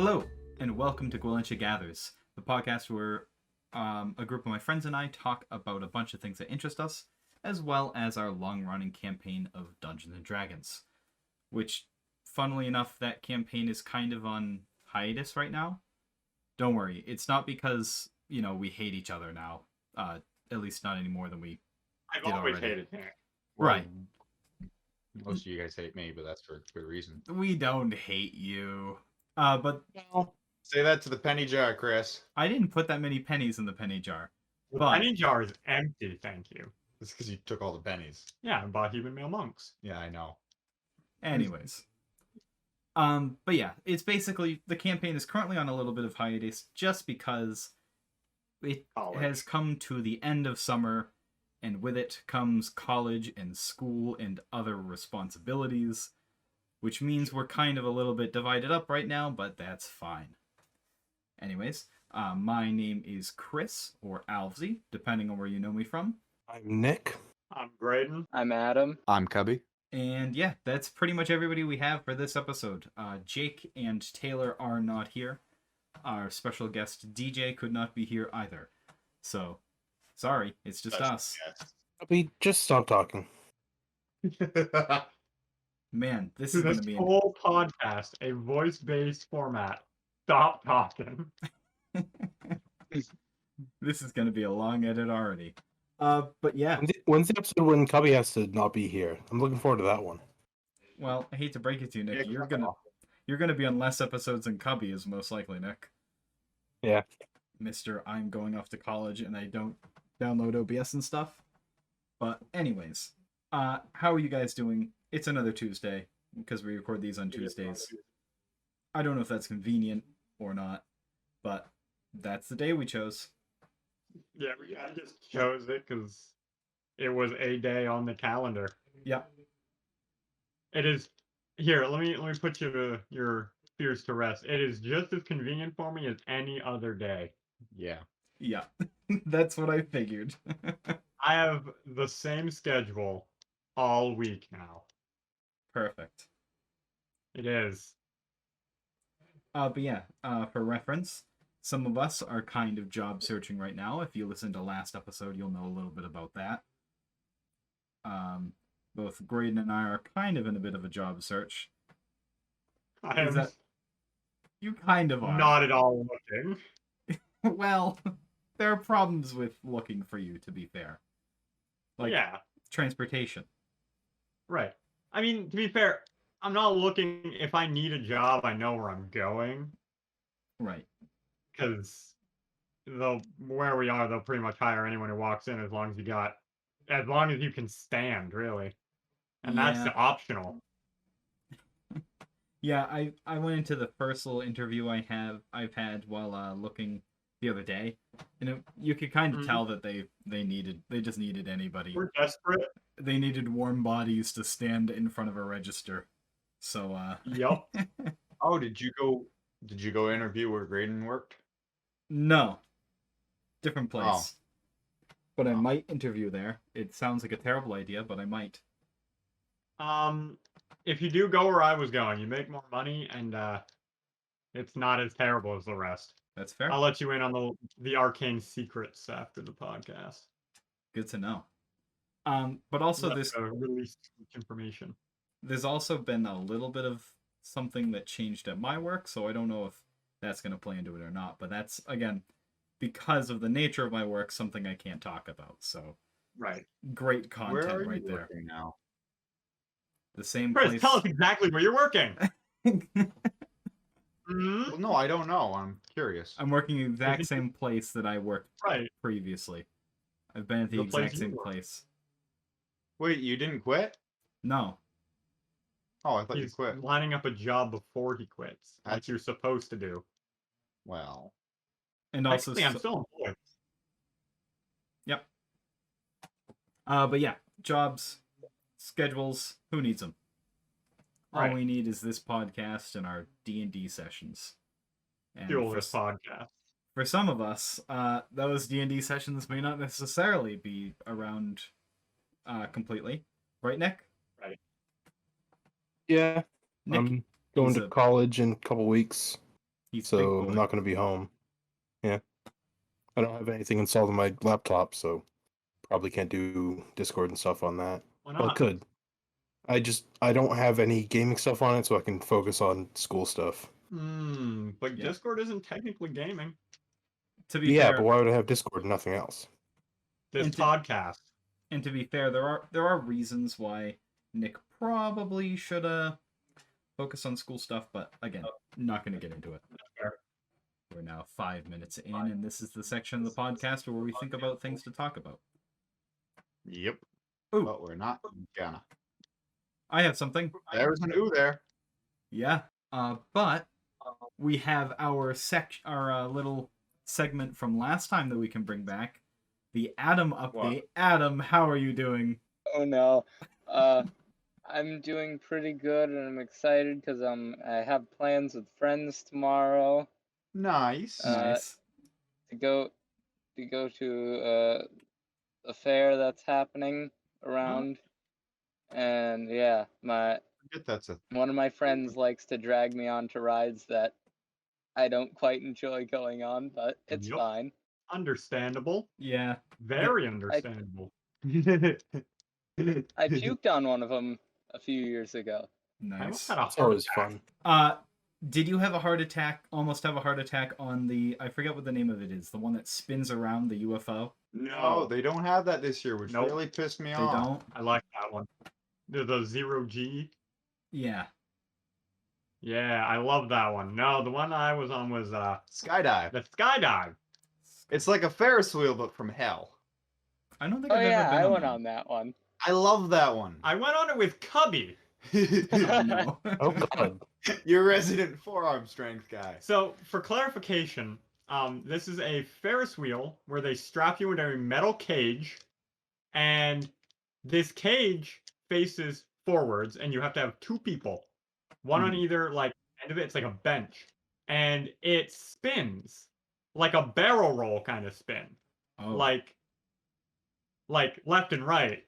Hello, and welcome to Gwellentia Gathers, the podcast where a group of my friends and I talk about a bunch of things that interest us, as well as our long-running campaign of Dungeons & Dragons, which, funnily enough, that campaign is kind of on hiatus right now. Don't worry, it's not because, we hate each other now, at least not any more than we I've did always already. hated him. Right. Most of you guys hate me, but that's for good reason. We don't hate you. But Say that to the penny jar, Chris. I didn't put that many pennies in the penny jar. The But penny jar is empty, thank you. It's because you took all the pennies. Yeah, and bought human male monks. Yeah, I know. anyways. But yeah, it's basically, the campaign is currently on a little bit of hiatus just because it has come to the end of summer, and with it comes college and school and other responsibilities, which means we're kind of a little bit divided up right now, but that's fine. Anyways, my name is Chris, or Alvesie, depending on where you know me from. I'm Nick. I'm Graden. I'm Adam. I'm Cubby. And yeah, that's pretty much everybody we have for this episode. Jake and Taylor are not here. Our special guest DJ could not be here either. So, sorry, it's just us. We just stop talking. Man, this is This going to be... whole podcast, a voice-based format. Stop talking. This is going to be a long edit already. But yeah. When's the episode when Cubby has to not be here? I'm looking forward to that one. Well, I hate to break it to you, Nick. You're gonna be on less episodes than Cubby is most likely, Nick. Yeah. Mr. I'm going off to college and I don't download OBS and stuff. But anyways, how are you guys doing? It's another Tuesday because we record these on Tuesdays. I don't know if that's convenient or not, but that's the day we chose. Yeah, I just chose it because it was a day on the calendar. Yep. It is. Here, let me put your fears to rest. It is just as convenient for me as any other day. Yeah. Yeah, that's what I figured. I have the same schedule all week now. Perfect. It is. But yeah, for reference, some of us are kind of job searching right now. If you listen to last episode, you'll know a little bit about that. Both Graden and I are kind of in a bit of a job search. You kind of are. Not at all looking. Well, there are problems with looking for you, to be fair. Like, yeah. Transportation. Right. I mean, to be fair, I'm not looking. If I need a job, I know where I'm going. Right. Because where we are, they'll pretty much hire anyone who walks in as long as you can stand, really. And that's optional. Yeah, I went into the first little interview I've had while looking the other day, and you could kind of tell that they just needed anybody. We're desperate. They needed warm bodies to stand in front of a register. So Yep. Oh, did you go interview where Graden worked? No. Different place. Oh. But I might interview there. It sounds like a terrible idea, but I might. If you do go where I was going, you make more money, and it's not as terrible as the rest. That's fair. I'll let you in on the arcane secrets after the podcast. Good to know. But also this released information. There's also been a little bit of something that changed at my work, so I don't know if that's going to play into it or not. But that's, again, because of the nature of my work, something I can't talk about. So, right, great content where are right you there. Working now? The same Chris, place. tell us exactly where you're working. Well, no, I don't know. I'm curious. I'm working in the exact same place that I worked previously. I've been at the exact same place. Wait, you didn't quit? No. Oh, I thought He's you quit. Lining up a job before he quits, like you're supposed to do. Well. And also, actually, I'm still employed. Yep. But yeah, jobs, schedules, who needs them? All we need is this podcast and our D&D sessions. And fuel this podcast. For some of us, those D&D sessions may not necessarily be around completely. Right, Nick? Right. Yeah. Nick, I'm going to college in a couple weeks. He's so big I'm boy. not going to be home. Yeah. I don't have anything installed on my laptop, so probably can't do Discord and stuff on that. Why Well, I not? could. I don't have any gaming stuff on it, so I can focus on school stuff. But Yeah. Discord isn't technically gaming. To be Yeah, fair, but why would I have Discord and nothing else? This And to- podcast. and to be fair, there are reasons why Nick probably should focus on school stuff, but again, not going to get into it. Fair. We're now 5 minutes in, and this is the section of the podcast where we think about things to talk about. Yep. Ooh. But we're not gonna. I have something. There's an ooh there. Yeah. But we have our little segment from last time that we can bring back. The Adam update. What? Adam, how are you doing? Oh no. I'm doing pretty good, and I'm excited because I have plans with friends tomorrow Nice. Nice. to go to a fair that's happening around, and yeah, Forget that's a one of my friends likes to drag me onto rides that I don't quite enjoy going on, but it's Yup. fine. Understandable. Yeah. Very understandable. I puked on one of them a few years ago. I almost Nice. had a It's heart always attack. fun. Did you have a heart attack? Almost have a heart attack on the? I forget what the name of it is. The one that spins around the UFO. No, they don't have that this year, which Nope. really pissed me They off. don't. I like that one. The 0G. Yeah. Yeah, I love that one. No, the one I was on was Skydive. the skydive. It's like a Ferris wheel, but from hell. I don't think Oh I've yeah, ever been I on went that. on that one. I love that one. I went on it with Cubby. No. Oh god. Your resident forearm strength guy. So, for clarification, this is a Ferris wheel where they strap you into a metal cage, and this cage faces forwards, and you have to have two people, one on either like end of it. It's like a bench, and it spins like a barrel roll kind of spin, Oh. like left and right.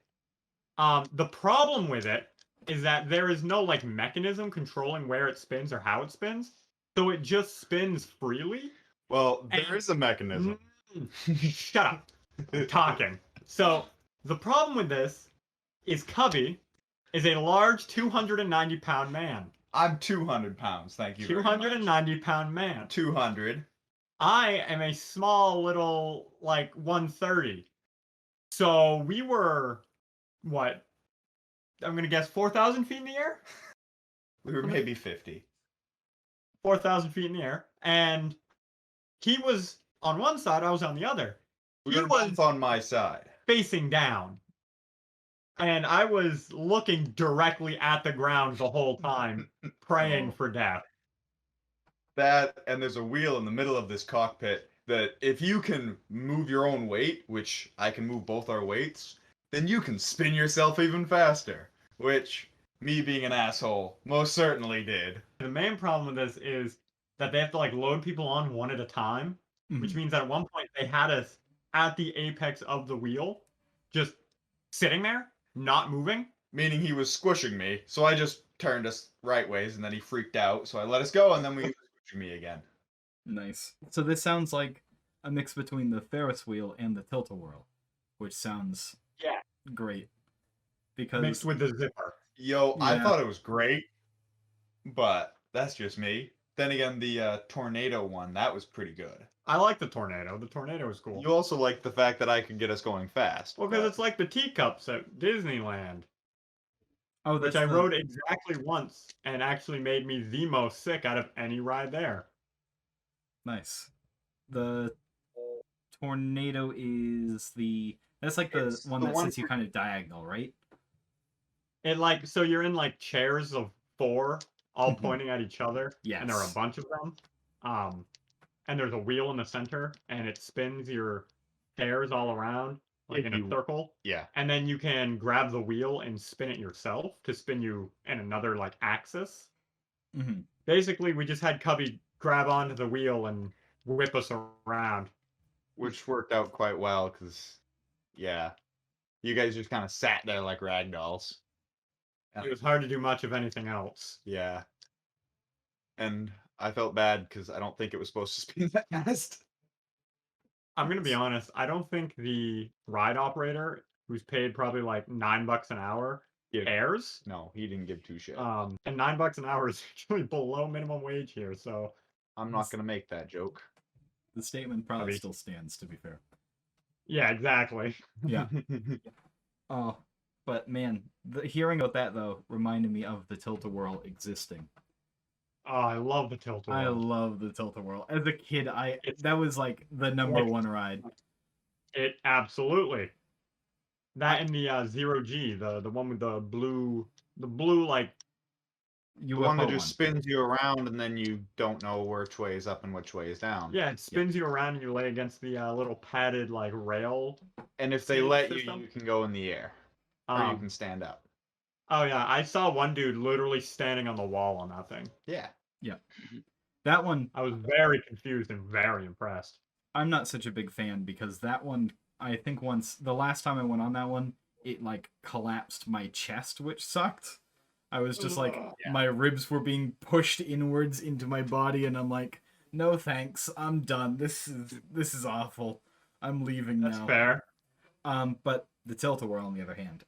The problem with it is that there is no like mechanism controlling where it spins or how it spins, so it just spins freely. Well, there And- is a mechanism. Shut up. I'm talking. So the problem with this is Cubby is a large 290-pound man. I'm 200 pounds, thank you. 290-pound man. 200. I am a small little like 130. So we were what? I'm gonna guess 4,000 feet in the air. We were maybe 50. 4,000 feet in the air, and he was on one side. I was on the other. We He were was both on my side. facing down. And I was looking directly at the ground the whole time, praying for death. That, and there's a wheel in the middle of this cockpit that if you can move your own weight, which I can move both our weights, then you can spin yourself even faster. Which, me being an asshole, most certainly did. The main problem with this is that they have to like load people on one at a time, which means that at one point they had us at the apex of the wheel, just sitting there, not moving. Meaning he was squishing me, so I just turned us right ways, and then he freaked out, so I let us go, and then we squishing me again. Nice. So this sounds like a mix between the Ferris wheel and the Tilt-A-Whirl, which sounds great. Because Mixed with the zipper. Yo, I Yeah. thought it was great, but that's just me. Then again, the tornado one, that was pretty good. I like the tornado. The tornado is cool. You also like the fact that I could get us going fast. Well, because but- it's like the teacups at Disneyland, oh, which that's I the- rode exactly once and actually made me the most sick out of any ride there. Nice. The tornado is that's like the It's one the that one sits you for- kind of diagonal, right? It like so you're in like chairs of 4, all Mhm. pointing at each other, and there are a Yes. bunch of them. And there's a wheel in the center, and it spins your chairs all around like If in a you- circle. Yeah. And then you can grab the wheel and spin it yourself to spin you in another like axis. Mm-hmm. Basically, we just had Cubby grab onto the wheel and whip us around. Which worked out quite well, because, yeah. You guys just kind of sat there like ragdolls. It was hard to do much of anything else. Yeah. And I felt bad because I don't think it was supposed to spin that fast. I'm gonna be honest. I don't think the ride operator, who's paid probably like $9 an hour, cares. No, he didn't give two shit. And $9 an hour is actually below minimum wage here, so I'm not gonna make that joke. The statement probably Cubby. still stands, to be fair. yeah, exactly. Yeah. Oh, but man, hearing about that though reminded me of the Tilt-A-Whirl existing. Oh, I love the Tilt-A-Whirl. I love the Tilt-A-Whirl. As a kid, It's- that was like the number like- one ride. It absolutely. That and the 0G, the one with the blue like The one that just spins you around and then you don't know which way is up and which way is down. yeah, it spins you around and you lay against the little padded like rail. And if they Seat let you, system? you can go in the air. Or you Um, can stand up. oh yeah, I saw one dude literally standing on the wall on that thing. Yeah. That one, I was very confused and very impressed. I'm not such a big fan because that one, I think the last time I went on that one, it like collapsed my chest, which sucked. I was just like, my ribs were being pushed inwards into my body, and I'm like, no thanks, I'm done. This is awful. I'm leaving That's now. fair. But the Tilt-A-Whirl, on the other hand,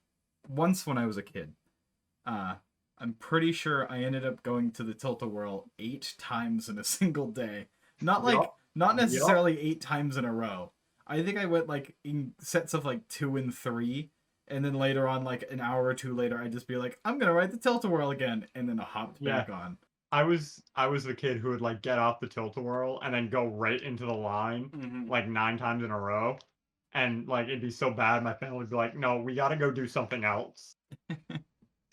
once when I was a kid, I'm pretty sure I ended up going to the Tilt-A-Whirl 8 times in a single day. Not necessarily 8 times in a row. I think I went like in sets of like 2 and 3, and then later on, like an hour or two later, I'd just be like, I'm gonna ride the Tilt-A-Whirl again, and then I hopped back on. I was the kid who would like get off the Tilt-A-Whirl and then go right into the line like 9 times in a row. And like it'd be so bad, my family would be like, "No, we gotta go do something else."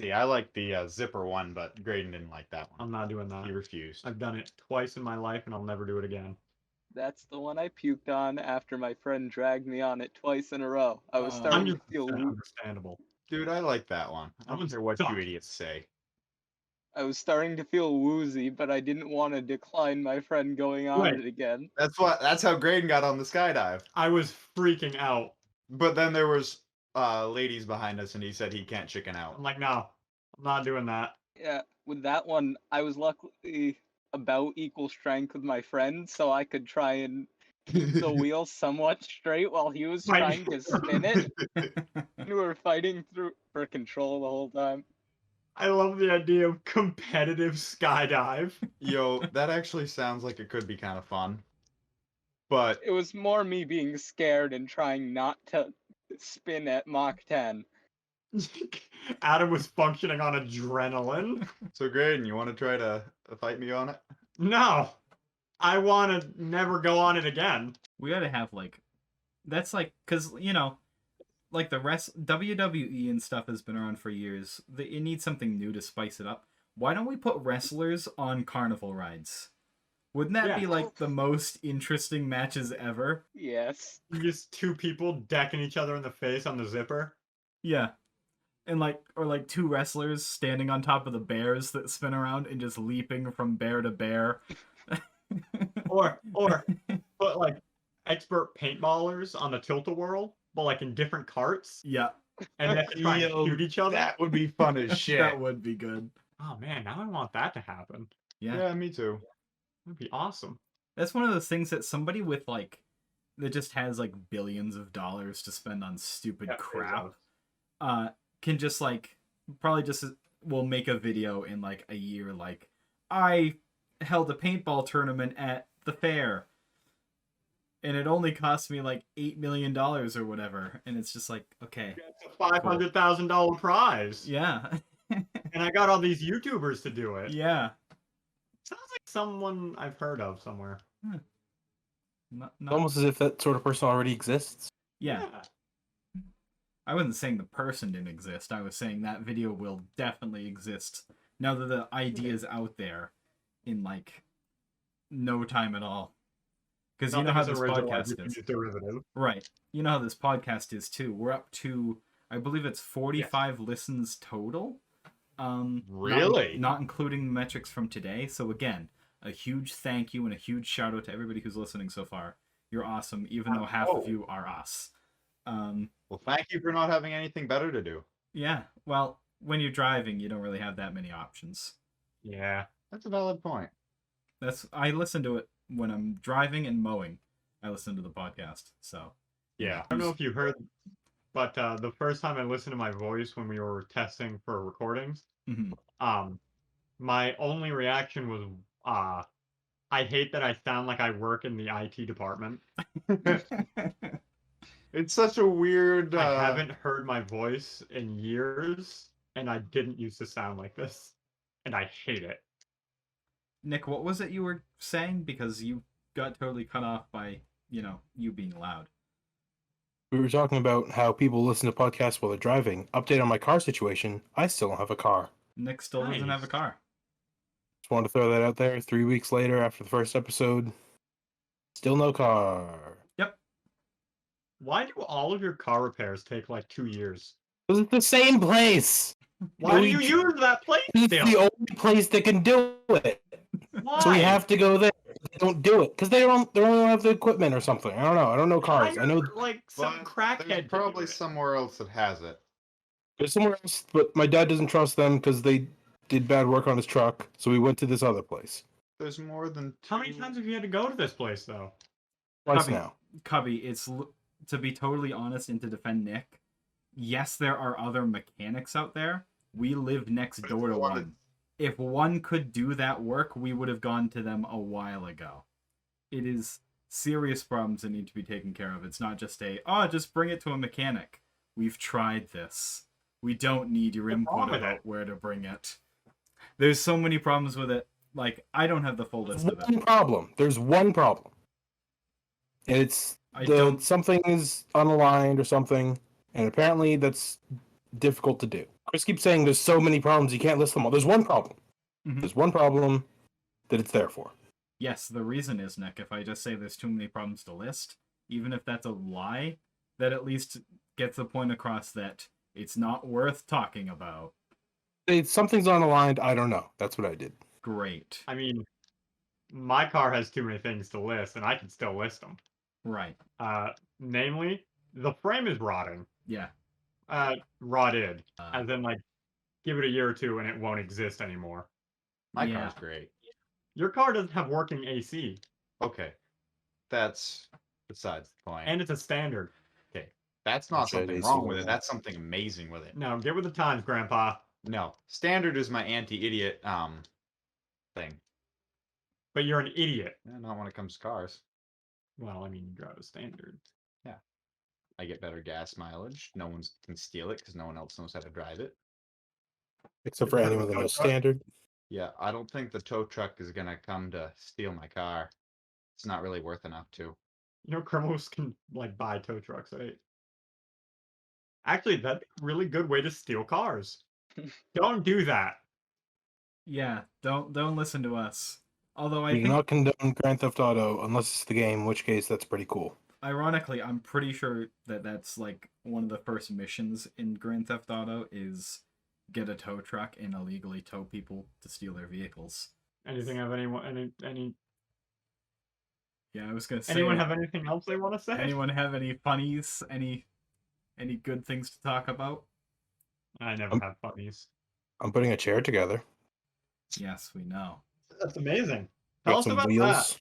See, I like the zipper one, but Graden didn't like that one. I'm not doing that. He refused. I've done it twice in my life, and I'll never do it again. That's the one I puked on after my friend dragged me on it twice in a row. I was starting to 100% feel understandable. Dude, I like that one. I don't care what Suck. you idiots say. woozy, but I didn't want to decline my friend going on Right. it again. That's how Graden got on the skydive. I was freaking out. But then there was ladies behind us, and he said he can't chicken out. I'm like, no, I'm not doing that. Yeah, with that one, I was luckily about equal strength with my friend, so I could try and keep the wheel somewhat straight while he was Right. trying to spin it. We were fighting for control the whole time. I love the idea of competitive skydive. Yo, that actually sounds like it could be kind of fun. But It was more me being scared and trying not to spin at Mach 10. Adam was functioning on adrenaline. so Graden, you want to try to fight me on it? No, I want to never go on it again. We gotta have like, that's like, cause like the WWE and stuff has been around for years. It needs something new to spice it up. Why don't we put wrestlers on carnival rides? Wouldn't that be like the most interesting matches ever? Yes. Just 2 people decking each other in the face on the zipper. Yeah. And like 2 wrestlers standing on top of the bears that spin around and just leaping from bear to bear. Or put like expert paintballers on the Tilt-A-Whirl, but like in different carts. Yeah. And they have to try and Yo, shoot each other. That would be fun as shit. That would be good. Oh man, now I want that to happen. Yeah. Me too. That'd be awesome. That's one of those things that somebody with like, that just has like billions of dollars to spend on stupid crap, can just like, probably just will make a video in like a year, like, I held a paintball tournament at the fair and it only cost me like $8 million or whatever, and it's just like, okay, It's a $500,000 prize. yeah. And I got all these YouTubers to do it. Yeah. Sounds like someone I've heard of somewhere. Not, It's almost as if that sort of person already exists. yeah. I wasn't saying the person didn't exist. I was saying that video will definitely exist now that the idea is out there in like no time at all. Because you know how this podcast is. Derivative. Right. You know how this podcast is too. We're up to, I believe it's 45 listens total. Really? Not including the metrics from today. So again, a huge thank you and a huge shout out to everybody who's listening so far. You're awesome, even though half of you are us. Well, thank you for not having anything better to do. Yeah, well, when you're driving, you don't really have that many options. Yeah. That's a valid point. I listen to it when I'm driving and mowing. I listen to the podcast. So Yeah. I don't know if you heard, but the first time I listened to my voice when we were testing for recordings, mhm. my only reaction was, I hate that I sound like I work in the IT department. It's such a weird. I haven't heard my voice in years, and I didn't used to sound like this, and I hate it. Nick, what was it you were saying? Because you got totally cut off by, you being loud. We were talking about how people listen to podcasts while they're driving. Update on my car situation. I still don't have a car. Nick still doesn't have a Nice. car. Just wanted to throw that out there. 3 weeks later, after the first episode, still no car. Yep. Why do all of your car repairs take like 2 years? Because it's the same place. Why do we you ch- use that place It's still? the only place that can do it. Why? So we have to go there. They don't do it because they don't have the equipment or something. I don't know. I don't know cars. I know Hire, like some But crackhead. there's to probably do it. somewhere else that has it. there's somewhere else, but my dad doesn't trust them because they did bad work on his truck. So we went to this other place. There's more than. How many times have you had to go to this place though? Twice Cubby, now. Cubby, to be totally honest and to defend Nick, yes, there are other mechanics out there. We live next But door to one one. If one could do that work, we would have gone to them a while ago. It is serious problems that need to be taken care of. It's not just just bring it to a mechanic. We've tried this. We don't need your What's wrong input with about it? where to bring it. There's so many problems with it. Like, I don't have the full list of One it. problem. There's one problem. And it's something is unaligned or something, and apparently that's difficult to do. Chris keeps saying there's so many problems you can't list them all. There's one problem. Mhm. There's one problem that it's there for. Yes, the reason is, Nick, if I just say there's too many problems to list, even if that's a lie, that at least gets the point across that it's not worth talking about. Something's unaligned. I don't know. That's what I did. Great. I mean, my car has too many things to list, and I can still list them. Right. Namely, the frame is rotting. Yeah. Rotted. Uh, As in, like, give it a year or two and it won't exist anymore. My Yeah. car's great. Your car doesn't have working AC, Okay, that's besides the point. and it's a standard. That's not Which I something did wrong see with it. that. That's something amazing with it. Now, get with the times, Grandpa. No, standard is my anti-idiot thing. But you're an idiot. Not when it comes to cars. Well, I mean, you drive a standard. I get better gas mileage. No one can steal it because no one else knows how to drive it. Except for anyone that knows standard. Yeah, I don't think the tow truck is gonna come to steal my car. It's not really worth enough to. You know, criminals can, like, buy tow trucks, right? Actually, that'd be a really good way to steal cars. Don't do that. yeah, don't listen to us. Although I We do think, not condone Grand Theft Auto unless it's the game, in which case that's pretty cool. ironically, I'm pretty sure that that's like one of the first missions in Grand Theft Auto is get a tow truck and illegally tow people to steal their vehicles. Anything have anyone Yeah, I was gonna say. anyone have anything else they want to say? Anyone have any funnies? Any good things to talk about? I never have funnies. I'm putting a chair together. Yes, we know. That's amazing. Tell Got us some about wheels.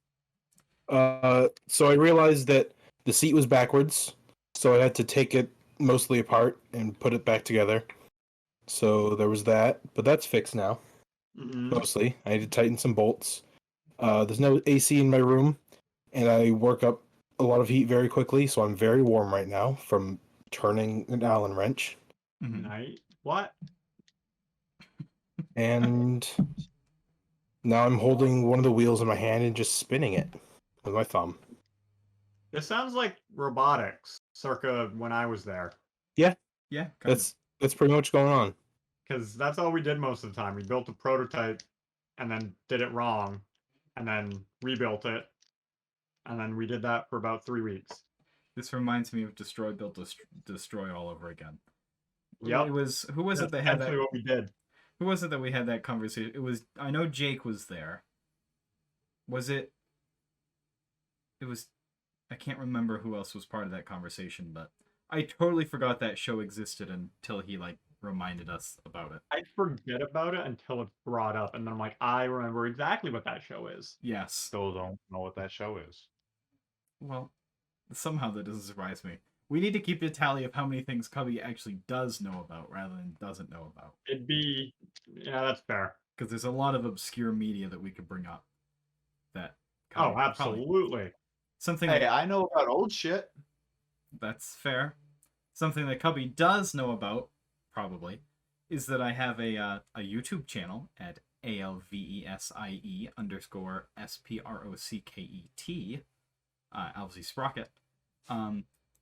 So I realized that the seat was backwards, so I had to take it mostly apart and put it back together. So there was that, but that's fixed now. that. Mhm. Mostly, I had to tighten some bolts. There's no AC in my room, and I work up a lot of heat very quickly, so I'm very warm right now from turning an Allen wrench. Mhm. Night. What? And now I'm holding one of the wheels in my hand and just spinning it with my thumb. This sounds like robotics, circa when I was there. Yeah, kind of. That's pretty much going on. Because that's all we did most of the time. We built a prototype and then did it wrong and then rebuilt it. And then we did that for about 3 weeks. This reminds me of Destroy, Build, Destroy all over again. Yep. It was who was That's it that had essentially that? what we did. Who was it that we had that conversation? It was. I know Jake was there. Was it? It was. I can't remember who else was part of that conversation, but I totally forgot that show existed until he like reminded us about it. I forget about it until it's brought up, and then I'm like, I remember exactly what that show is. Yes. Still don't know what that show is. Well, somehow that doesn't surprise me. We need to keep a tally of how many things Cubby actually does know about rather than doesn't know about. It'd be... Yeah, that's fair. Because there's a lot of obscure media that we could bring up. That Oh, absolutely. Something Hey, I know about old shit. That's fair. Something that Cubby does know about, probably, is that I have a YouTube channel at ALVESIE_SPROCKET, Alvesie Sprocket.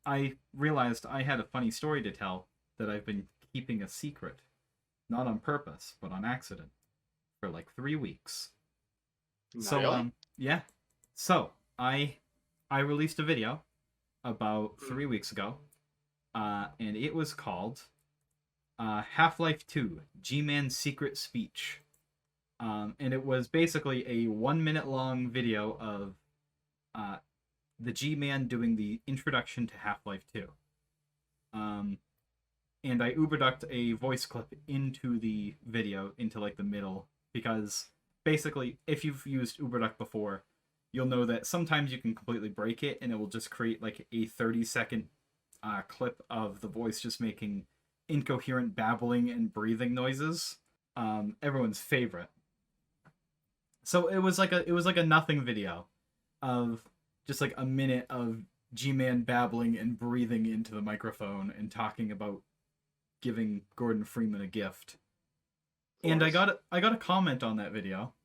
I realized I had a funny story to tell that I've been keeping a secret, not on purpose, but on accident, for like 3 weeks. So, yeah. So, I released a video about 3 weeks ago, and it was called Half-Life 2, G-Man's Secret Speech. And it was basically a 1 minute long video of the G-Man doing the introduction to Half-Life 2. And I uberducked a voice clip into the video, into like the middle, because basically, if you've used uberduck before, you'll know that sometimes you can completely break it and it will just create like a 30-second clip of the voice just making incoherent babbling and breathing noises. Everyone's favorite. So it was like a nothing video of just like a minute of G-Man babbling and breathing into the microphone and talking about giving Gordon Freeman a gift. And I got a comment on that video.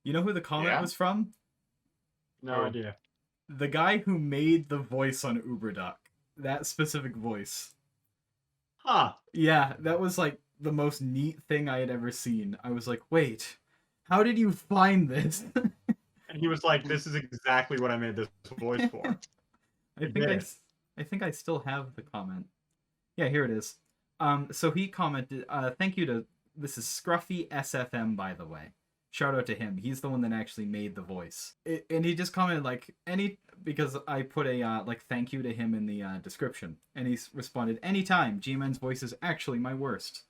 You know who the comment was from? No idea. The guy who made the voice on uberduck. That specific voice. Huh. Yeah, that was like the most neat thing I had ever seen. I was like, wait, how did you find this? And he was like, this is exactly what I made this voice for. I think I still have the comment. Yeah, here it is. So he commented, thank you to, this is Scruffy SFM, by the way. Shout out to him. He's the one that actually made the voice. And he just commented like, because I put a like thank you to him in the description. And he responded, anytime, G-Man's voice is actually my worst.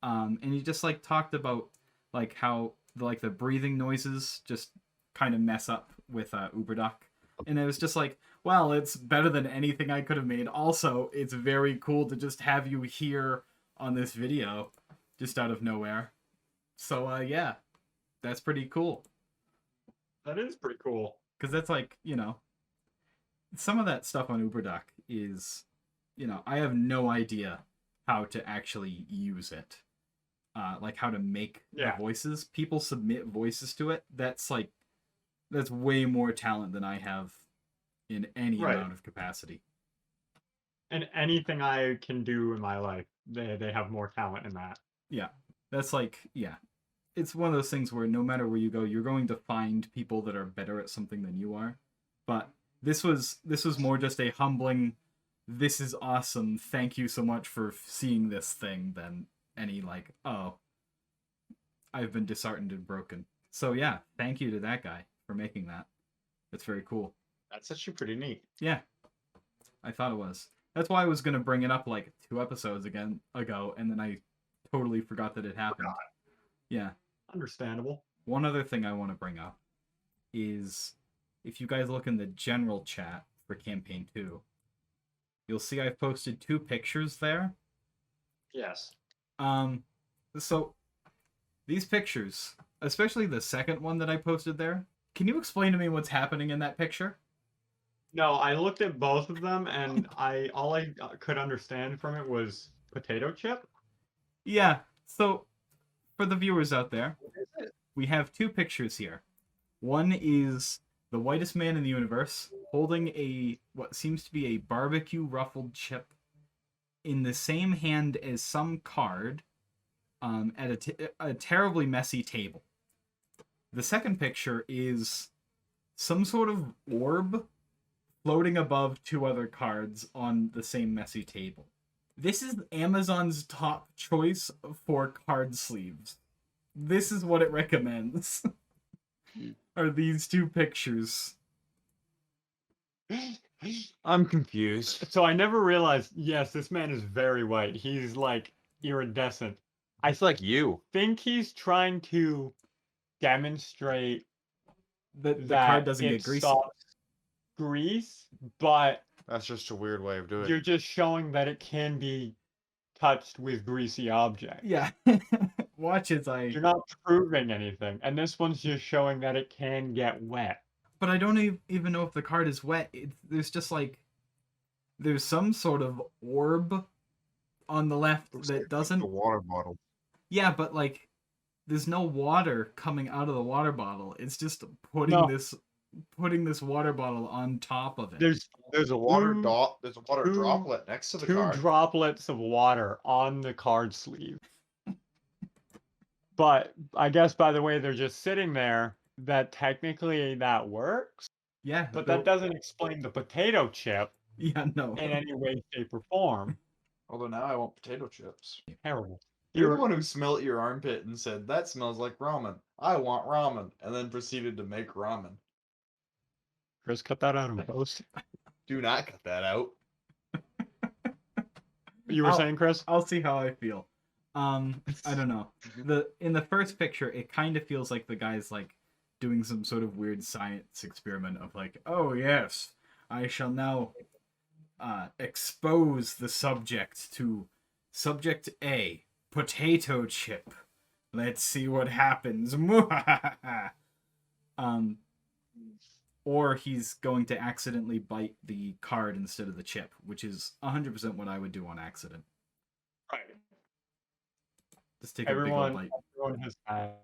And he just like talked about like how the breathing noises just kind of mess up with uberduck. And it was just like, well, it's better than anything I could have made. Also, it's very cool to just have you here on this video just out of nowhere. So yeah. That's pretty cool. That is pretty cool. Because that's like, you know, some of that stuff on uberduck is, you know, I have no idea how to actually use it. Like how to make the voices. People submit voices to it. That's way more talent than I have in any amount of capacity. And anything I can do in my life, they have more talent in that. Yeah. That's like, yeah. It's one of those things where no matter where you go, you're going to find people that are better at something than you are. But this was more just a humbling, this is awesome, thank you so much for seeing this thing, than any like, oh, I've been disheartened and broken. So yeah, thank you to that guy for making that. That's very cool. That's actually pretty neat. Yeah, I thought it was. That's why I was going to bring it up like 2 episodes ago, and then I totally forgot that it happened. Yeah. Understandable. One other thing I want to bring up is if you guys look in the general chat for Campaign 2, you'll see I've posted 2 pictures there. Yes. So these pictures, especially the second one that I posted there, can you explain to me what's happening in that picture? No, I looked at both of them, and all I could understand from it was potato chip. Yeah, so for the viewers out there, we have 2 pictures here. One is the whitest man in the universe holding what seems to be a barbecue ruffled chip in the same hand as some card at a terribly messy table. The second picture is some sort of orb floating above 2 other cards on the same messy table. This is Amazon's top choice for card sleeves. This is what it recommends. Are these 2 pictures. I'm confused. So I never realized, yes, this man is very white. He's like iridescent. It's like you. Think he's trying to demonstrate The that card doesn't it get greasy. stops grease, but That's just a weird way of doing it. you're just showing that it can be touched with greasy objects. Yeah. Watch as You're not proving anything, and this one's just showing that it can get wet. But I don't even know if the card is wet. There's just like... There's some sort of orb on the left that doesn't... The water bottle. Yeah, but like... There's no water coming out of the water bottle. It's just putting this water bottle on top of it. There's a water two- droplet next to the Two card. droplets of water on the card sleeve. But I guess by the way they're just sitting there, that technically that works. Yeah. But that doesn't explain the potato chip Yeah, no. in any way, shape, or form. Although now I want potato chips. Terrible. You're the one who smelt your armpit and said, "That smells like ramen. I want ramen," and then proceeded to make ramen. Chris, cut that out in post. Do not cut that out. You were saying, Chris? I'll see how I feel. I don't know. In the first picture, it kind of feels like the guy's like doing some sort of weird science experiment of like, oh yes, I shall now expose the subject to subject A, potato chip. Let's see what happens. Or he's going to accidentally bite the card instead of the chip, which is 100% what I would do on accident. Right. Just take a big old bite. Everyone has had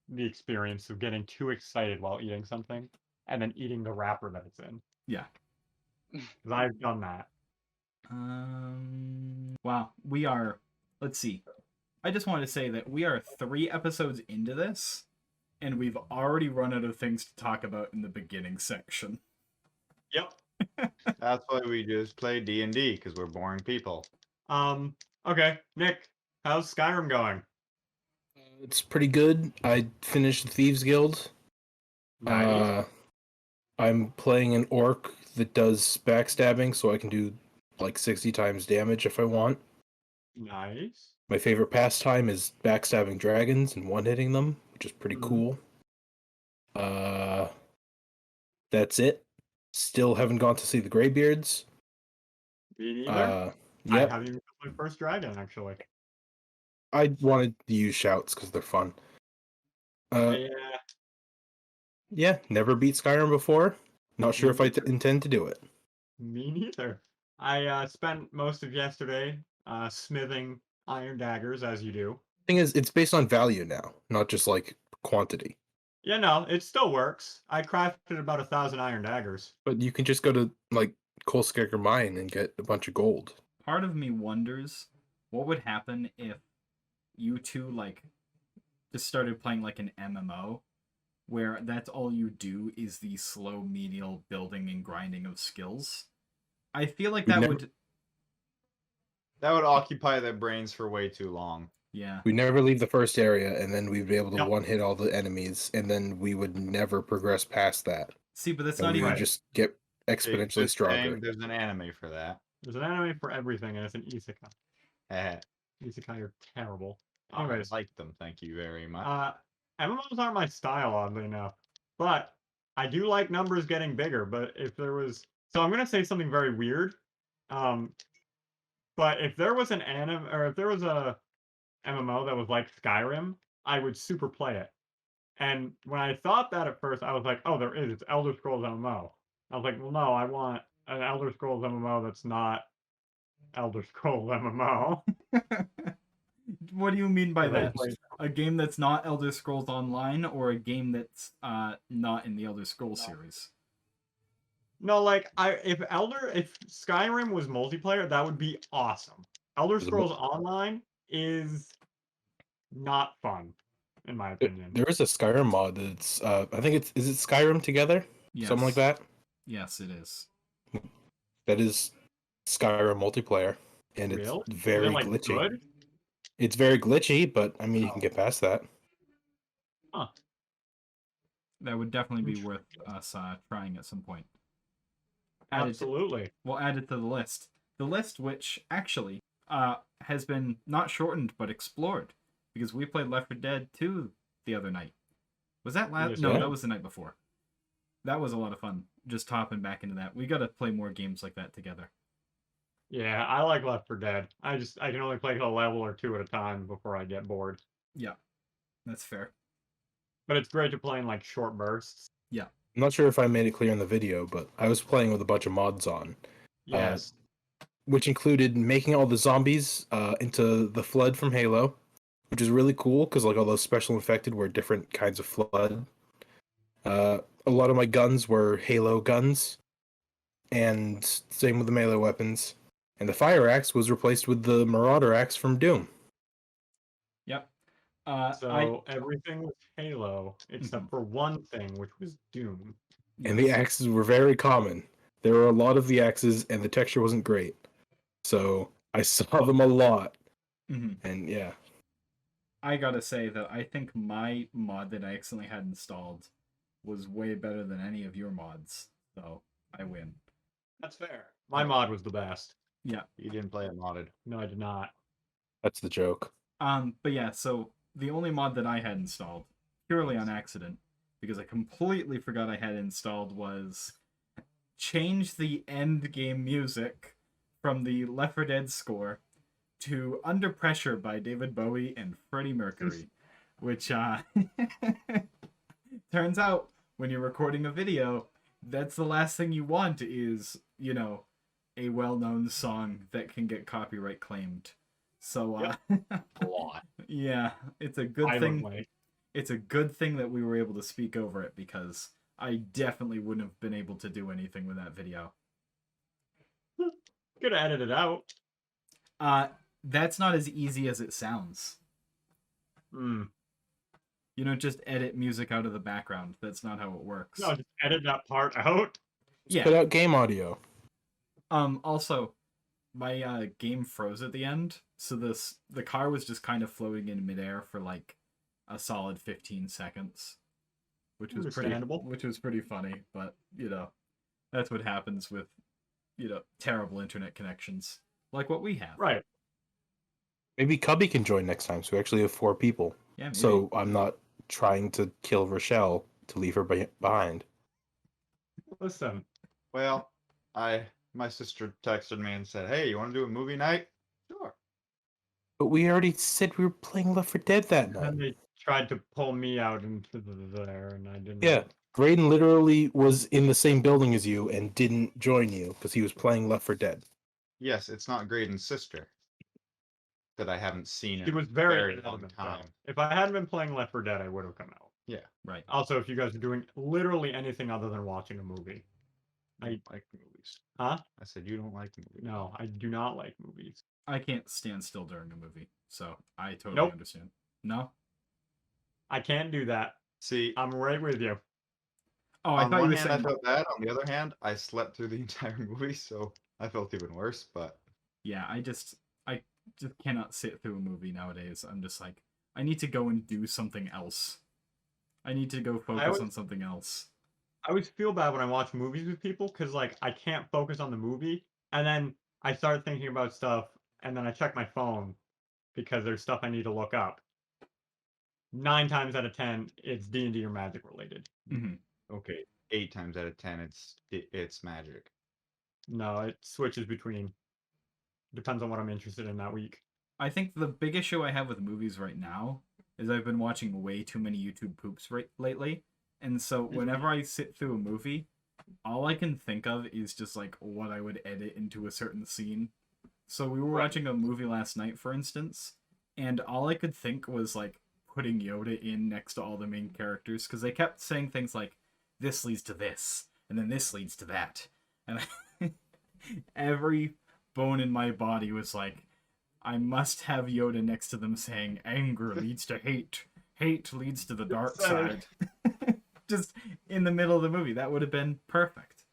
the experience of getting too excited while eating something and then eating the wrapper that it's in. Yeah. 'Cause I've done that. Wow, we are... Let's see. I just wanted to say that we are 3 episodes into this, and we've already run out of things to talk about in the beginning section. Yep. That's why we just play D&D, because we're boring people. Okay, Nick, how's Skyrim going? It's pretty good. I finished the Thieves Guild. Nice. I'm playing an orc that does backstabbing, so I can do like 60 times damage if I want. Nice. My favorite pastime is backstabbing dragons and one-hitting them, which is pretty cool. That's it. Still haven't gone to see the Greybeards. Me neither. Yep. I haven't even killed my first dragon, actually. I wanted to use shouts because they're fun. Yeah. Yeah, never beat Skyrim before. Not sure if I intend to do it. Me neither. I spent most of yesterday smithing iron daggers, as you do. Thing is, it's based on value now, not just like quantity. Yeah, no, it still works. I crafted about 1,000 iron daggers. But you can just go to like Coalscaker Mine and get a bunch of gold. Part of me wonders what would happen if you two like just started playing like an MMO where that's all you do is the slow medial building and grinding of skills. I feel like that would occupy their brains for way too long. Yeah. We never leave the first area, and then we'd be able to one-hit all the enemies, and then we would never progress past that. See, but that's and not we even... would just get exponentially stronger. There's an anime for that. There's an anime for everything, and it's an isekai. Isekai are terrible. Anyways, I like them, thank you very much. MMOs aren't my style, oddly enough. But I do like numbers getting bigger, but if there was... So I'm going to say something very weird. But if there was an anime, or if there was a MMO that was like Skyrim, I would super play it. And when I thought that at first, I was like, oh, there is. It's Elder Scrolls MMO. I was like, well, no, I want an Elder Scrolls MMO that's not Elder Scrolls MMO. What do you mean by that? Like, a game that's not Elder Scrolls Online, or a game that's not in the Elder Scrolls series? No, like if Skyrim was multiplayer, that would be awesome. Elder Scrolls Online is not fun, in my opinion. There is a Skyrim mod that's I think is it Skyrim Together? Yes. Something like that? Yes, it is. That is Skyrim multiplayer. And it's very glitchy. Good? It's very glitchy, but I mean you can get past that. Huh. That would definitely be worth us trying at some point. Absolutely. We'll add it to the list. The list which, actually, has been not shortened but explored, because we played Left 4 Dead 2 the other night. Was that last? Yes, No, yeah. that was the night before. That was a lot of fun. Just hopping back into that. We gotta play more games like that together. Yeah, I like Left 4 Dead. I can only play a level or two at a time before I get bored. Yeah, that's fair. But it's great to play in like short bursts. Yeah. I'm not sure if I made it clear in the video, but I was playing with a bunch of mods on, Yes. which included making all the zombies into the Flood from Halo, which is really cool because like all those special infected were different kinds of Flood. A lot of my guns were Halo guns, and same with the melee weapons. And the fire axe was replaced with the Marauder axe from Doom. Yep. So everything was Halo except for one thing, which was Doom. And the axes were very common. There were a lot of the axes, and the texture wasn't great. So I saw them a lot. Mm-hmm. And yeah. I gotta say that I think my mod that I accidentally had installed was way better than any of your mods. So I win. That's fair. My mod was the best. Yeah. You didn't play it modded. No, I did not. That's the joke. But yeah, so the only mod that I had installed, purely on accident, because I completely forgot I had installed, was change the end game music from the Left 4 Dead score to Under Pressure by David Bowie and Freddie Mercury, which turns out when you're recording a video, that's the last thing you want is, you know, a well-known song that can get copyright claimed. So A lot. yeah, it's a good Violent thing. way. It's a good thing that we were able to speak over it, because I definitely wouldn't have been able to do anything with that video. Could have edited it out. That's not as easy as it sounds. Hmm. You don't just edit music out of the background. That's not how it works. No, just edit that part out. Yeah. Put out game audio. Also, my game froze at the end, so the car was just kind of floating in midair for like a solid 15 seconds, which was pretty funny. But you know, that's what happens with, you know, terrible internet connections like what we have. Right. Maybe Cubby can join next time, so we actually have 4 people. Yeah. Maybe. So I'm not trying to kill Rochelle to leave her behind. Listen. Well, my sister texted me and said, "Hey, you want to do a movie night?" Sure. But we already said we were playing Left 4 Dead that night. And they tried to pull me out into there, and I didn't. Yeah, Graden literally was in the same building as you and didn't join you because he was playing Left 4 Dead. Yes, it's not Graden's sister that I haven't seen She in was a very long adamant, time. though. If I hadn't been playing Left 4 Dead, I would have come out. Yeah. Right. Also, if you guys are doing literally anything other than watching a movie. I don't like movies. Huh? I said you don't like movies. No, I do not like movies. I can't stand still during a movie, so I totally Nope. understand. No? I can't do that. See, I'm right with you. Oh, I on thought you one were hand saying. I felt bad. On the other hand, I slept through the entire movie, so I felt even worse. But Yeah, I just cannot sit through a movie nowadays. I'm just like, I need to go and do something else. I need to go focus on something else. I always feel bad when I watch movies with people because, like, I can't focus on the movie, and then I start thinking about stuff, and then I check my phone because there's stuff I need to look up. 9 times out of 10, it's D&D or Magic related. Mm-hmm. okay, 8 times out of 10, it's magic. No, it switches between. Depends on what I'm interested in that week. I think the big issue I have with movies right now is I've been watching way too many YouTube poops lately. And so whenever I sit through a movie, all I can think of is just like what I would edit into a certain scene. So we were watching a movie last night, for instance, and all I could think was like putting Yoda in next to all the main characters, because they kept saying things like, this leads to this, and then this leads to that. And every bone in my body was like, I must have Yoda next to them saying, anger leads to hate. Hate leads to the dark side. Just in the middle of the movie. That would have been perfect.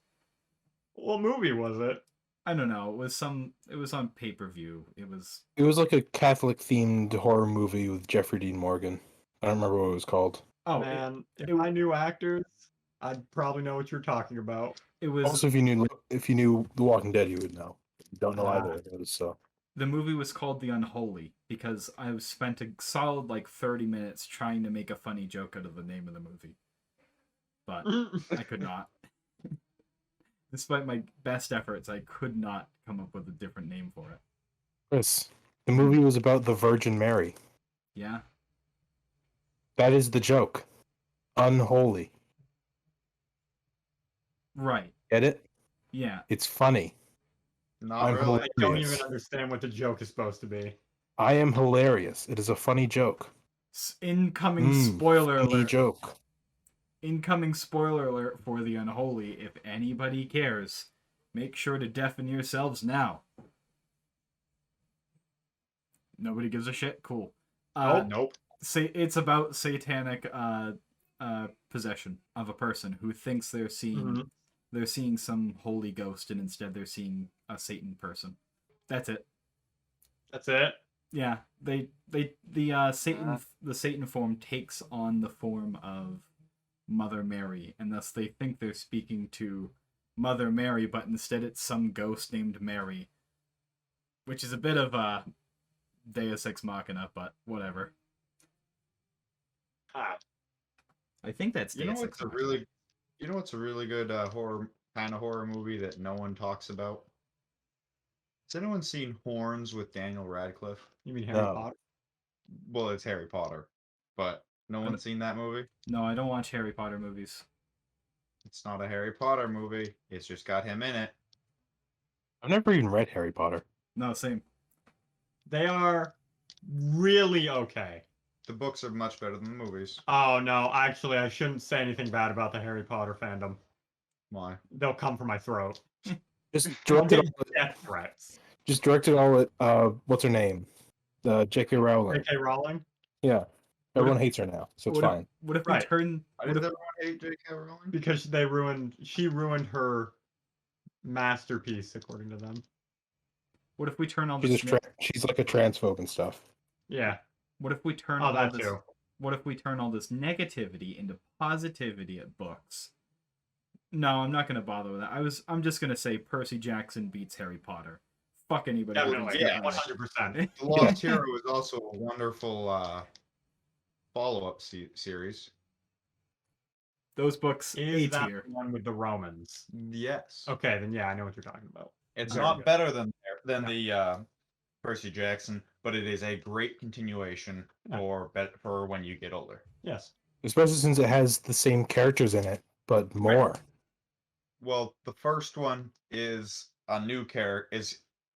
What movie was it? I don't know. It was on pay-per-view. It was like a Catholic themed horror movie with Jeffrey Dean Morgan. I don't remember what it was called. Oh Man, if I knew actors, I'd probably know what you're talking about. it was Also, if you knew The Walking Dead, you would know. If you don't know either of those, so The movie was called The Unholy because I spent a solid 30 minutes trying to make a funny joke out of the name of the movie. But I could not. Despite my best efforts, I could not come up with a different name for it. Chris, the movie was about the Virgin Mary. Yeah? That is the joke. Unholy. Right. Get it? Yeah. It's funny. Not I'm really. I don't hilarious. even understand what the joke is supposed to be. I am hilarious. It is a funny joke. Incoming spoiler funny alert. joke. Incoming spoiler alert for The Unholy. If anybody cares, make sure to deafen yourselves now. Nobody gives a shit? Cool. Nope. It's about satanic possession of a person who thinks they're seeing some holy ghost, and instead they're seeing a Satan person. That's it. That's it. Yeah, the Satan form takes on the form of Mother Mary, and thus they think they're speaking to Mother Mary, but instead it's some ghost named Mary, which is a bit of a Deus Ex Machina, but whatever. I think that's You know Deus what's Ex a Machina. really, good horror movie that no one talks about? Has anyone seen Horns with Daniel Radcliffe? You mean Harry No. Potter? Well, it's Harry Potter, but no one's seen that movie. No, I don't watch Harry Potter movies. It's not a Harry Potter movie. It's just got him in it. I've never even read Harry Potter. No, same. They are really okay. The books are much better than the movies. Oh no, actually I shouldn't say anything bad about the Harry Potter fandom. Why? They'll come for my throat. Just direct it. Death threats. Just direct it all at what's her name? J.K. Rowling. J.K. Rowling? Yeah, everyone hates her now, so it's fine. What if Right. we turn? Why What does if, everyone hate J.K. Rowling? Because she ruined her masterpiece, according to them. what if we turn all She's this? she's like a transphobe and stuff. Yeah. What if we turn Oh, all that this? too. What if we turn all this negativity into positivity at books? No, I'm not going to bother with that. I'm just going to say Percy Jackson beats Harry Potter. Fuck anybody. who Definitely. thinks Yeah, differently. 100%. The Lost Hero is also a wonderful follow-up series. Those books, Is A that tier. the one with the Romans? Yes. Okay, then yeah, I know what you're talking about. It's Very not good. better than No. the Percy Jackson, but it is a great continuation Yeah. for when you get older. Yes. Especially since it has the same characters in it, but more. Well, the first one is a new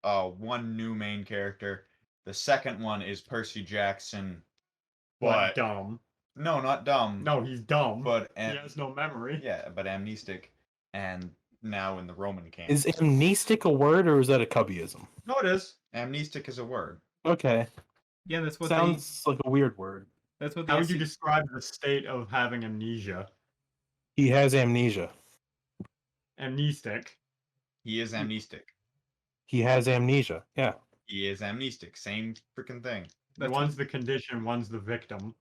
one new main character. The second one is Percy Jackson, But but dumb. no, not dumb. No, he's dumb. but he has no memory. yeah, but amnestic, and now in the Roman camp. Is amnestic a word or is that a Cubbyism? No, it is. Amnestic is a word. Okay, Yeah, that's what sounds like a weird word. that's what How the would you SC describe the state of having amnesia? He has amnesia. Amnestic. He is amnestic. He has amnesia. Yeah. He is amnestic. Same freaking thing. That's One's the condition, one's the victim.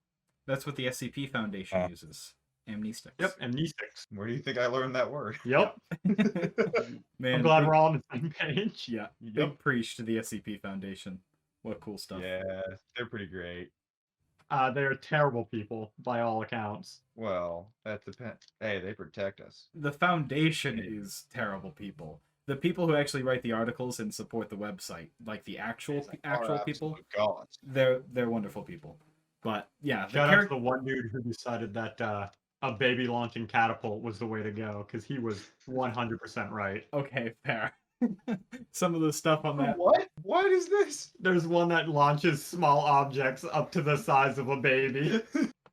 That's what the SCP Foundation Yeah. uses. Amnestics. Yep, amnestics. Where do you think I learned that word? Yep. Man, I'm glad big- we're all on the same page. Yeah, Yep. big preach to the SCP Foundation. What cool stuff. Yeah, they're pretty great. They're terrible people, by all accounts. Well, that depends. Hey, they protect us. The Foundation is terrible people. The people who actually write the articles and support the website, like the actual Are people, absolute gods. they're wonderful people. But yeah, Shout out to the one dude who decided that a baby launching catapult was the way to go, because he was 100% right. okay, fair. Some of the stuff on that. What? What is this? There's one that launches small objects up to the size of a baby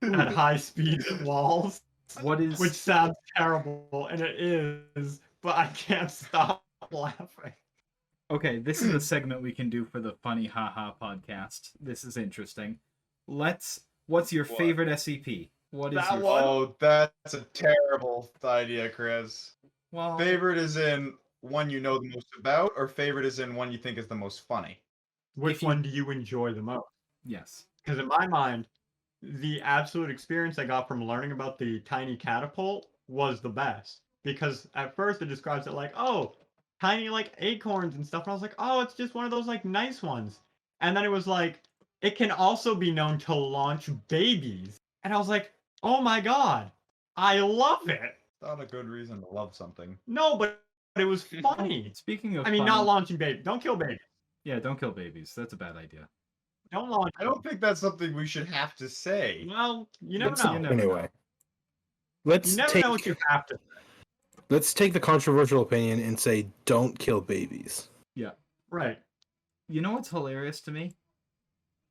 at high speeds and walls, What is which sounds terrible, and it is, but I can't stop laughing. okay? This is a segment we can do for the Funny Haha podcast. This is interesting. What's your What? favorite SCP? What is That your one? Oh, that's a terrible idea, Chris. well? Favorite is in one you know the most about, or favorite is in one you think is the most funny? Which you- one do you enjoy the most? Yes. Because in my mind, the absolute experience I got from learning about the tiny catapult was the best. Because at first it describes it like, oh, tiny like acorns and stuff. And I was like, oh, it's just one of those like nice ones. And then it was like, it can also be known to launch babies. And I was like, oh my god, I love it. Not a good reason to love something. No, but it was funny. Speaking of I mean, fun, not launching babies. Don't kill babies. Yeah, don't kill babies. That's a bad idea. Don't launch. I don't think that's something we should have to say. Well, you never Let's- know. You never Anyway, know. let's You never take know what you have to. let's take the controversial opinion and say don't kill babies. Right. You know what's hilarious to me?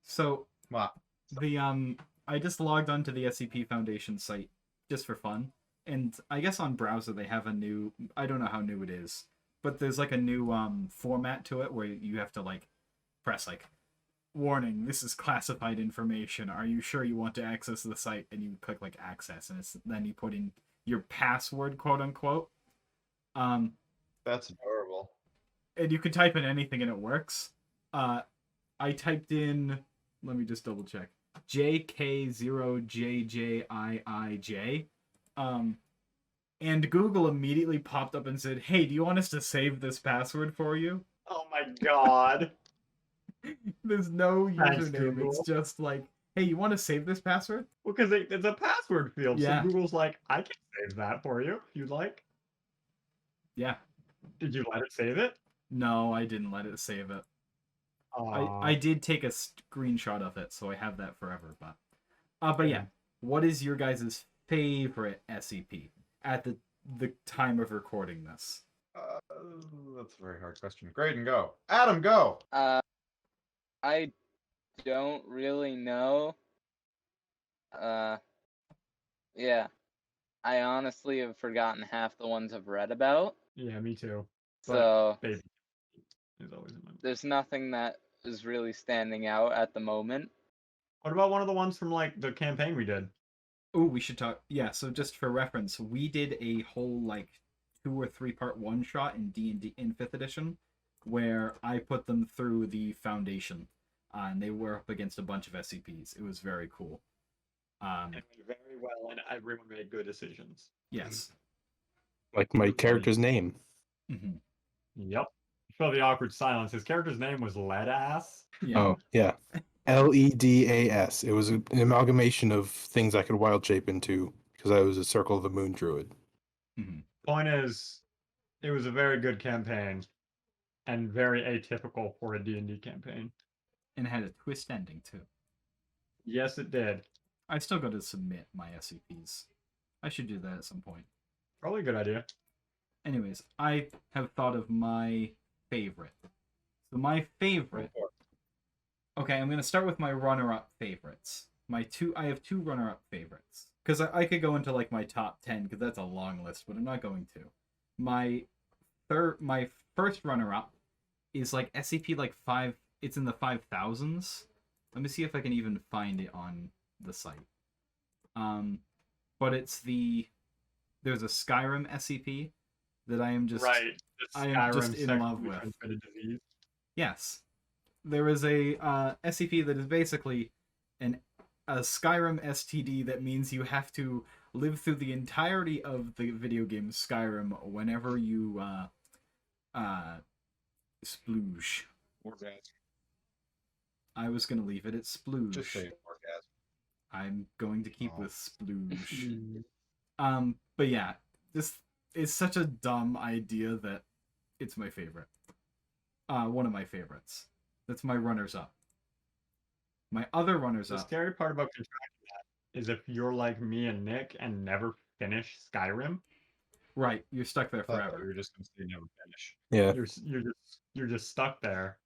So Wow. I just logged onto the SCP Foundation site just for fun, and I guess on browser they have a new, I don't know how new it is, but there's like a new format to it where you have to like press like, warning, this is classified information. Are you sure you want to access the site? And you click like access, and then you put in your password, quote unquote. That's adorable. And you can type in anything and it works. I typed in, let me just double check, JK0JJIIJ. And Google immediately popped up and said, hey, do you want us to save this password for you? Oh my god. There's no Thanks, username. Google. It's just like, hey, you want to save this password? Well, because it's a password field. Yeah. So Google's like, I can save that for you if you'd like. Yeah. Did you let it save it? No, I didn't let it save it. I did take a screenshot of it, so I have that forever. But yeah, what is your guys' favorite SCP at the time of recording this? That's a very hard question. Graden, go. Adam, go. I don't really know. Yeah. I honestly have forgotten half the ones I've read about. Yeah, me too. So Baby is always in my mind. there's nothing that is really standing out at the moment. What about one of the ones from like the campaign we did? Oh, we should talk. Yeah, so just for reference, we did a whole like 2 or 3 part one shot in D&D in 5th edition, where I put them through the Foundation, and they were up against a bunch of SCPs. It was very cool. It went very well, and everyone made good decisions. Yes. Like my character's name. Mm-hmm. Yep. Feel the awkward silence. His character's name was Ledass. Yeah. Oh, yeah. LEDAS. It was an amalgamation of things I could wild shape into because I was a Circle of the Moon druid. Mm-hmm. Point is, it was a very good campaign, and very atypical for a D&D campaign. And it had a twist ending too. Yes, it did. I still got to submit my SCPs. I should do that at some point. Probably a good idea. Anyways, I have thought of my favorite. So my favorite. Okay, I'm gonna start with my runner-up favorites. I have 2 runner-up favorites because I could go into like my top 10 because that's a long list, but I'm not going to. My first runner-up is like SCP like 5. It's in the 5,000s. Let me see if I can even find it on the site. But there's a Skyrim SCP that I am just Right. I am just in love with. Disease. Yes. There is a SCP that is basically a Skyrim STD that means you have to live through the entirety of the video game Skyrim whenever you splooge. Orgasm. I was gonna leave it at splooge. Just say orgasm. I'm going to keep Oh. with splooge. But yeah, this is such a dumb idea that it's my favorite. One of my favorites. That's my runners-up. My other The runners-up. scary part about contracting that is if you're like me and Nick and never finish Skyrim, Right, you're stuck there We forever. were just gonna say never finish. Yeah. you're just stuck there,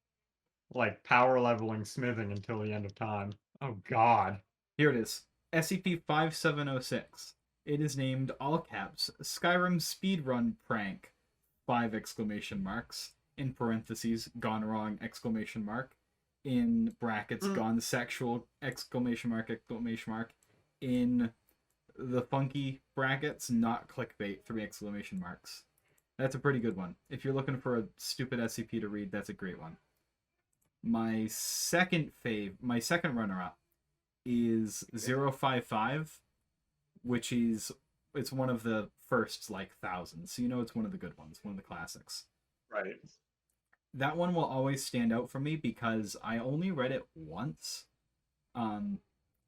like power leveling smithing until the end of time. Oh God. Here it is. SCP-5706. It is named, all caps, Skyrim Speedrun Prank, 5 exclamation marks, in parentheses, gone wrong, exclamation mark, in brackets, gone sexual, exclamation mark, in the funky brackets, not clickbait, 3 exclamation marks. That's a pretty good one. If you're looking for a stupid SCP to read, that's a great one. My second runner-up is 055, which is, it's one of the first, like, thousands. So you know it's one of the good ones, one of the classics. Right. That one will always stand out for me because I only read it once.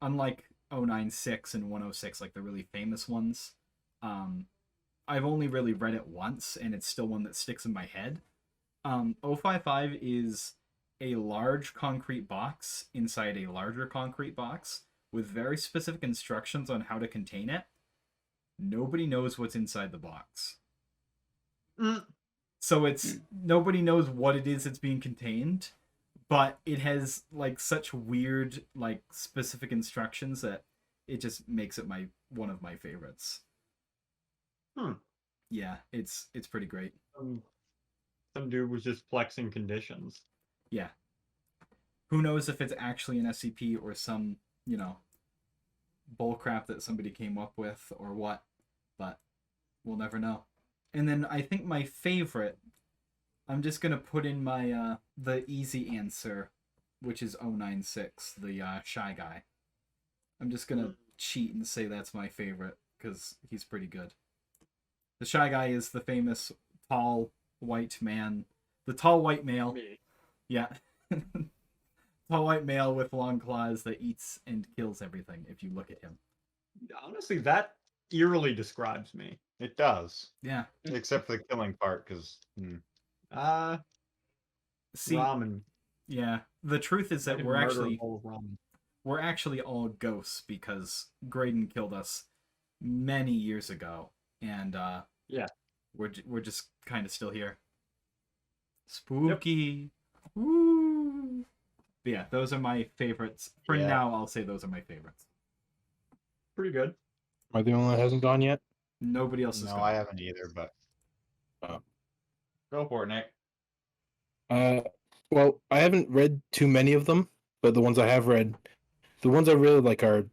Unlike 096 and 106, like the really famous ones, I've only really read it once, and it's still one that sticks in my head. 055 is a large concrete box inside a larger concrete box with very specific instructions on how to contain it. Nobody knows what's inside the box. So it's nobody knows what it is that's being contained, but it has like such weird, like specific instructions that it just makes it one of my favorites. Yeah, it's pretty great. Some dude was just flexing conditions. Yeah. Who knows if it's actually an SCP or some, bullcrap that somebody came up with or what, but we'll never know. And then I think my favorite, I'm just going to put in my the easy answer, which is 096, the Shy Guy. I'm just going to cheat and say that's my favorite because he's pretty good. The Shy Guy is the famous tall white man. The tall white male. Yeah. Tall white male with long claws that eats and kills everything if you look at him. Honestly, that eerily describes me. It does. Yeah. Except for the killing part, because... See, ramen. Yeah. The truth is that I we're murder actually... a bowl of ramen. We're actually all ghosts because Graden killed us many years ago, and yeah, we're just kind of still here. Spooky. Yep. Woo. But yeah, those are my favorites. For now, I'll say those are my favorites. Pretty good. Am I the only one that hasn't gone yet? Nobody else has No, gone. I haven't either, but go for it, Nick. Well, I haven't read too many of them, but the ones I have read, the ones I really like are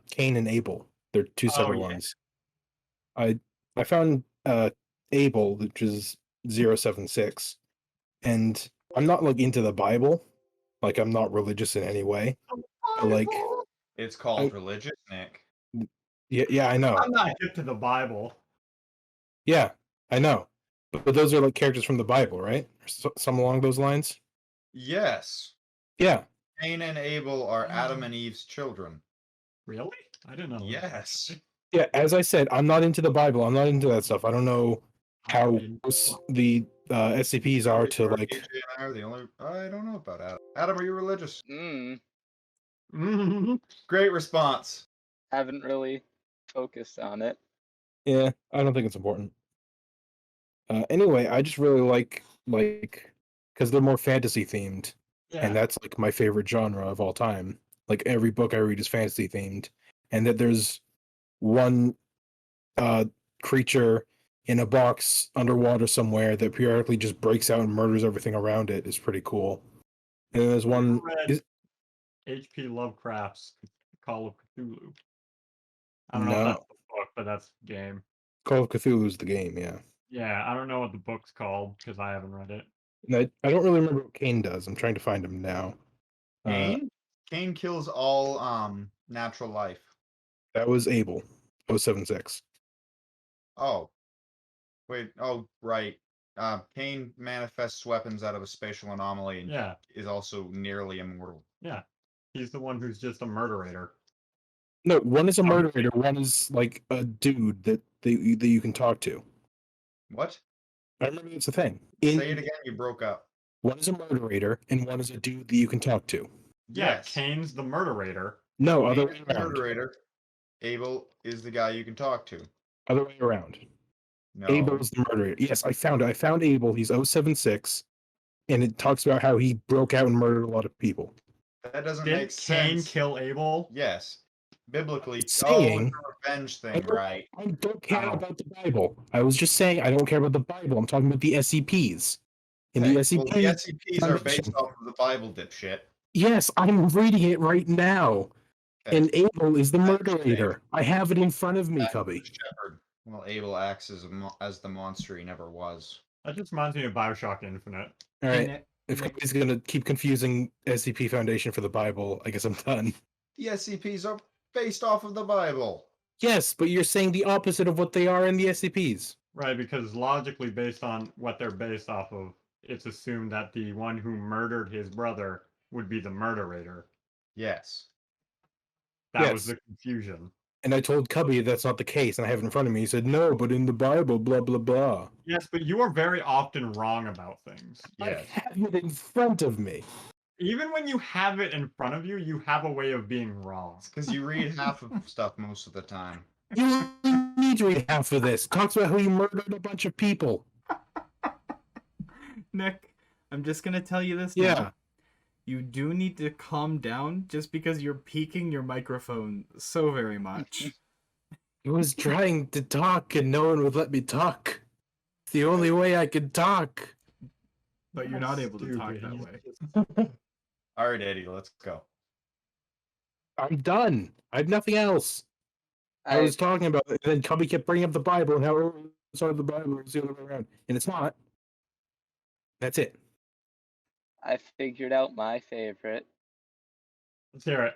Cain and Abel. They're two separate ones. I found Abel, which is 076, and I'm not like into the Bible, like I'm not religious in any way. But, like it's called religious, Nick. Yeah, I know. I'm not hip to the Bible. Yeah, I know. But those are like characters from the Bible, right? Or some along those lines? Yes. Yeah. Cain and Abel are Adam and Eve's children. Really? I didn't know. Yes. Yeah, as I said, I'm not into the Bible. I'm not into that stuff. I don't know how the SCPs are to like. AJ and I are the only. I don't know about Adam. Adam, are you religious? Great response. Haven't really focused on it. Yeah, I don't think it's important. Anyway, I just really like because they're more fantasy themed, and that's like my favorite genre of all time. Like every book I read is fantasy themed, and that there's one creature in a box underwater somewhere that periodically just breaks out and murders everything around it is pretty cool. And there's one H.P. Lovecraft's Call of Cthulhu. I don't know if that's the book, but that's the game. Call of Cthulhu is the game, yeah. Yeah, I don't know what the book's called because I haven't read it. I don't really remember what Cain does. I'm trying to find him now. Cain kills all natural life. That was Abel, 076. Oh. Wait, right. Cain manifests weapons out of a spatial anomaly and is also nearly immortal. Yeah. He's the one who's just a murderator. No, one is a murderator, one is like a dude that you can talk to. What? I remember that's the thing. Say it again, you broke up. One is a murderator, and one is a dude that you can talk to. Yes. Cain's the murderator. No, other way around. Murderator. Abel is the guy you can talk to. Other way around. No. Abel is the murderator. Yes, I found it. I found Abel. He's 076, and it talks about how he broke out and murdered a lot of people. That doesn't Did make Cain sense. kill Abel? Yes. Biblically, it's a revenge thing, right? I don't care about the Bible. I was just saying I don't care about the Bible. I'm talking about the SCPs. And the SCPs are based off of the Bible, dipshit. Yes, I'm reading it right now. Okay. And Abel is the murderator. I have it in front of me, Cubby. Shepherd. Well, Abel acts as the monster he never was. That just reminds me of Bioshock Infinite. All right. If Cubby's going to keep confusing SCP Foundation for the Bible, I guess I'm done. The SCPs are based off of the Bible. Yes, but you're saying the opposite of what they are in the SCPs. Right, because logically, based on what they're based off of, it's assumed that the one who murdered his brother would be the murderator. Yes. That was Yes. the confusion. And I told Cubby that's not the case, and I have it in front of me. He said, no, but in the Bible, blah, blah, blah. Yes, but you are very often wrong about things. Yes. I have it in front of me. Even when you have it in front of you, you have a way of being wrong. It's because you read half of stuff most of the time. You only need to read half of this. It talks about how you murdered a bunch of people. Nick, I'm just gonna tell you this now. Yeah. You do need to calm down just because you're peaking your microphone so very much. I was trying to talk and no one would let me talk. It's the only way I could talk. But you're not able to talk that way. All right, Eddie, let's go. I'm done. I have nothing else. I was talking about it, and then Cubby kept bringing up the Bible and how it's not the Bible, it's the other way around. And it's not. That's it. I figured out my favorite. Let's hear it.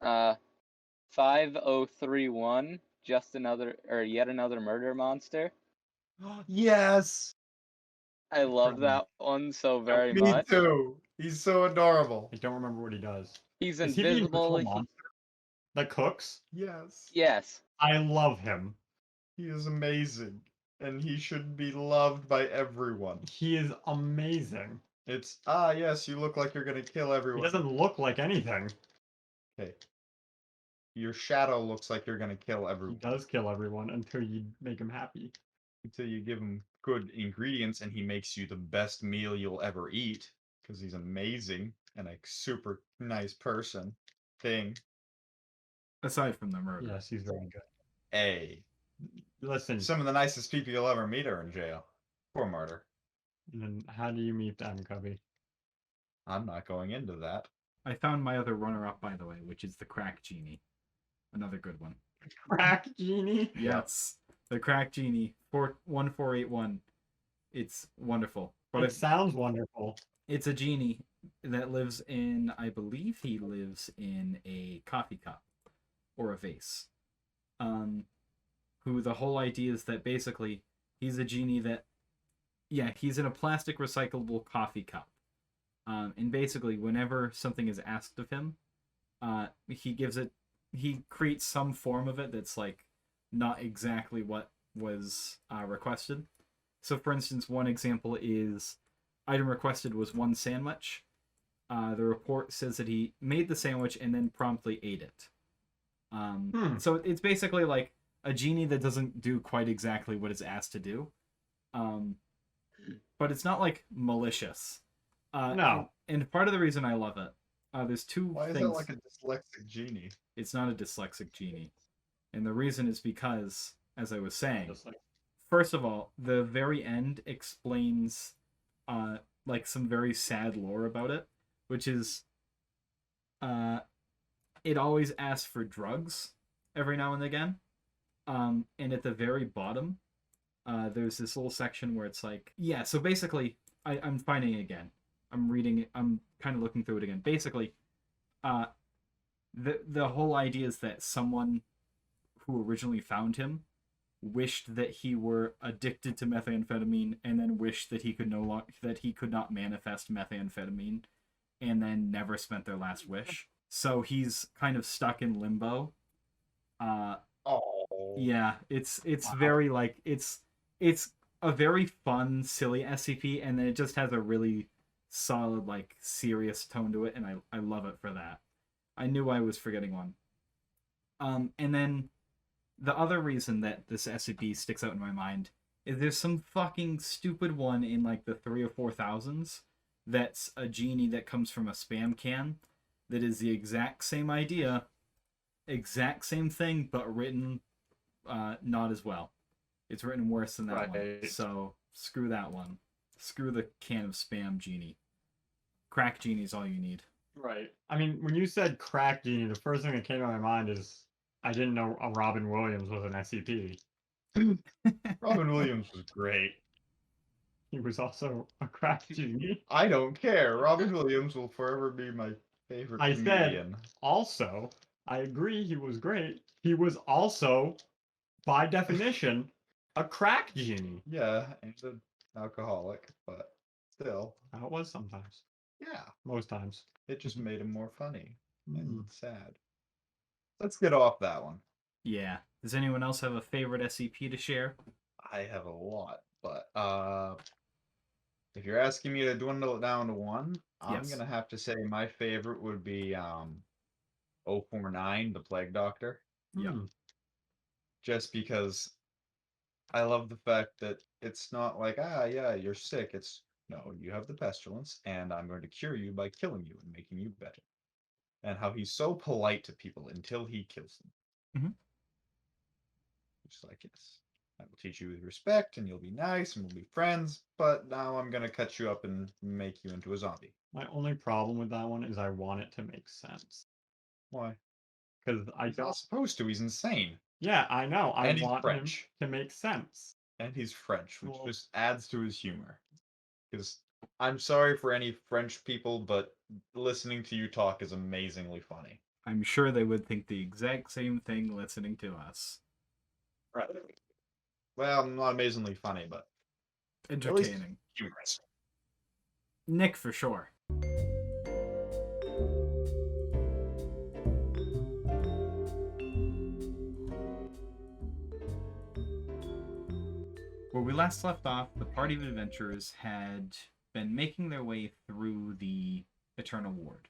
5031, yet another murder monster. Yes. I love that one so very Me much. too. He's so adorable. I don't remember what he does. He's Is he the invisible. invisible monster that cooks? Yes. Yes. I love him. He is amazing. And he should be loved by everyone. He is amazing. It's, yes, you look like you're gonna kill He everyone. doesn't look like anything. Okay. Your shadow looks like you're gonna kill He everyone. does kill everyone until you make him happy. Until you give him good ingredients and he makes you the best meal you'll ever eat. Because he's amazing and a super nice person. Thing. Aside from the murder. Yes, he's very good. A. Listen, Some of the nicest people you'll ever meet are in jail. Poor martyr. and then how do you meet them, Cubby? I'm not going into that. I found my other runner-up, by the way, which is the Crack Genie. Another good one. Crack Genie? Yes. The Crack Genie, 1481. It's wonderful. But It sounds wonderful. it's a genie that lives in, I believe he lives in a coffee cup or a vase. Who the whole idea is that basically he's a genie that, he's in a plastic recyclable coffee cup. And basically whenever something is asked of him, he creates some form of it that's like not exactly what was requested. So for instance, one example is item requested was one sandwich. The report says that he made the sandwich and then promptly ate it. So it's basically like a genie that doesn't do quite exactly what it's asked to do. But it's not like malicious. No. And part of the reason I love it, there's two Why is things. that like a dyslexic genie? It's not a dyslexic genie. And the reason is because, as I was saying, Just like, first of all, the very end explains like some very sad lore about it, which is it always asks for drugs every now and again. And at the very bottom, there's this little section where it's like, so basically, I'm finding it again. I'm reading it, I'm kind of looking through it again. Basically, the whole idea is that someone who originally found him wished that he were addicted to methamphetamine, and then wished that he could not manifest methamphetamine, and then never spent their last wish. So he's kind of stuck in limbo. Yeah, it's wow. Very like it's a very fun, silly SCP, and then it just has a really solid, like, serious tone to it, and I love it for that. I knew I was forgetting one. And then the other reason that this SCP sticks out in my mind is there's some fucking stupid one in like the 3,000 or 4,000s that's a genie that comes from a spam can that is the exact same idea, exact same thing, but written not as well. It's written worse than that one. So screw that one. Screw the can of spam genie. Crack genie is all you need. Right. I mean, when you said crack genie, the first thing that came to my mind is I didn't know Robin Williams was an SCP. Robin Williams was great. He was also a crack genie. I don't care. Robin Williams will forever be my favorite comedian. Said also, I agree he was great. He was also, by definition, A crack genie. Yeah, and an alcoholic, but still. How it was sometimes. Yeah, Most times. it just made him more funny Mm. and sad. Let's get off that one. Yeah. Does anyone else have a favorite SCP to share? I have a lot, but if you're asking me to dwindle it down to one, I'm Yes. gonna have to say my favorite would be 049, the Plague Doctor. Yeah. Hmm. Just because I love the fact that it's not like, yeah, you're sick. It's, no, you have the pestilence, and I'm going to cure you by killing you and making you better. And how he's so polite to people until he kills them. Mhm. Just like, yes, I will teach you with respect, and you'll be nice, and we'll be friends, but now I'm going to cut you up and make you into a zombie. My only problem with that one is I want it to make sense. Why? Because I He's not don't. supposed to. He's insane. Yeah, I know. I And he's want French. him to make sense. And he's French, which Well- just adds to his humor. Because I'm sorry for any French people, but listening to you talk is amazingly funny. I'm sure they would think the exact same thing listening to us. Right. Well, not amazingly funny, but least- Entertaining. humorous. Nick for sure. Where we last left off, the party of adventurers had been making their way through the Eternal Ward,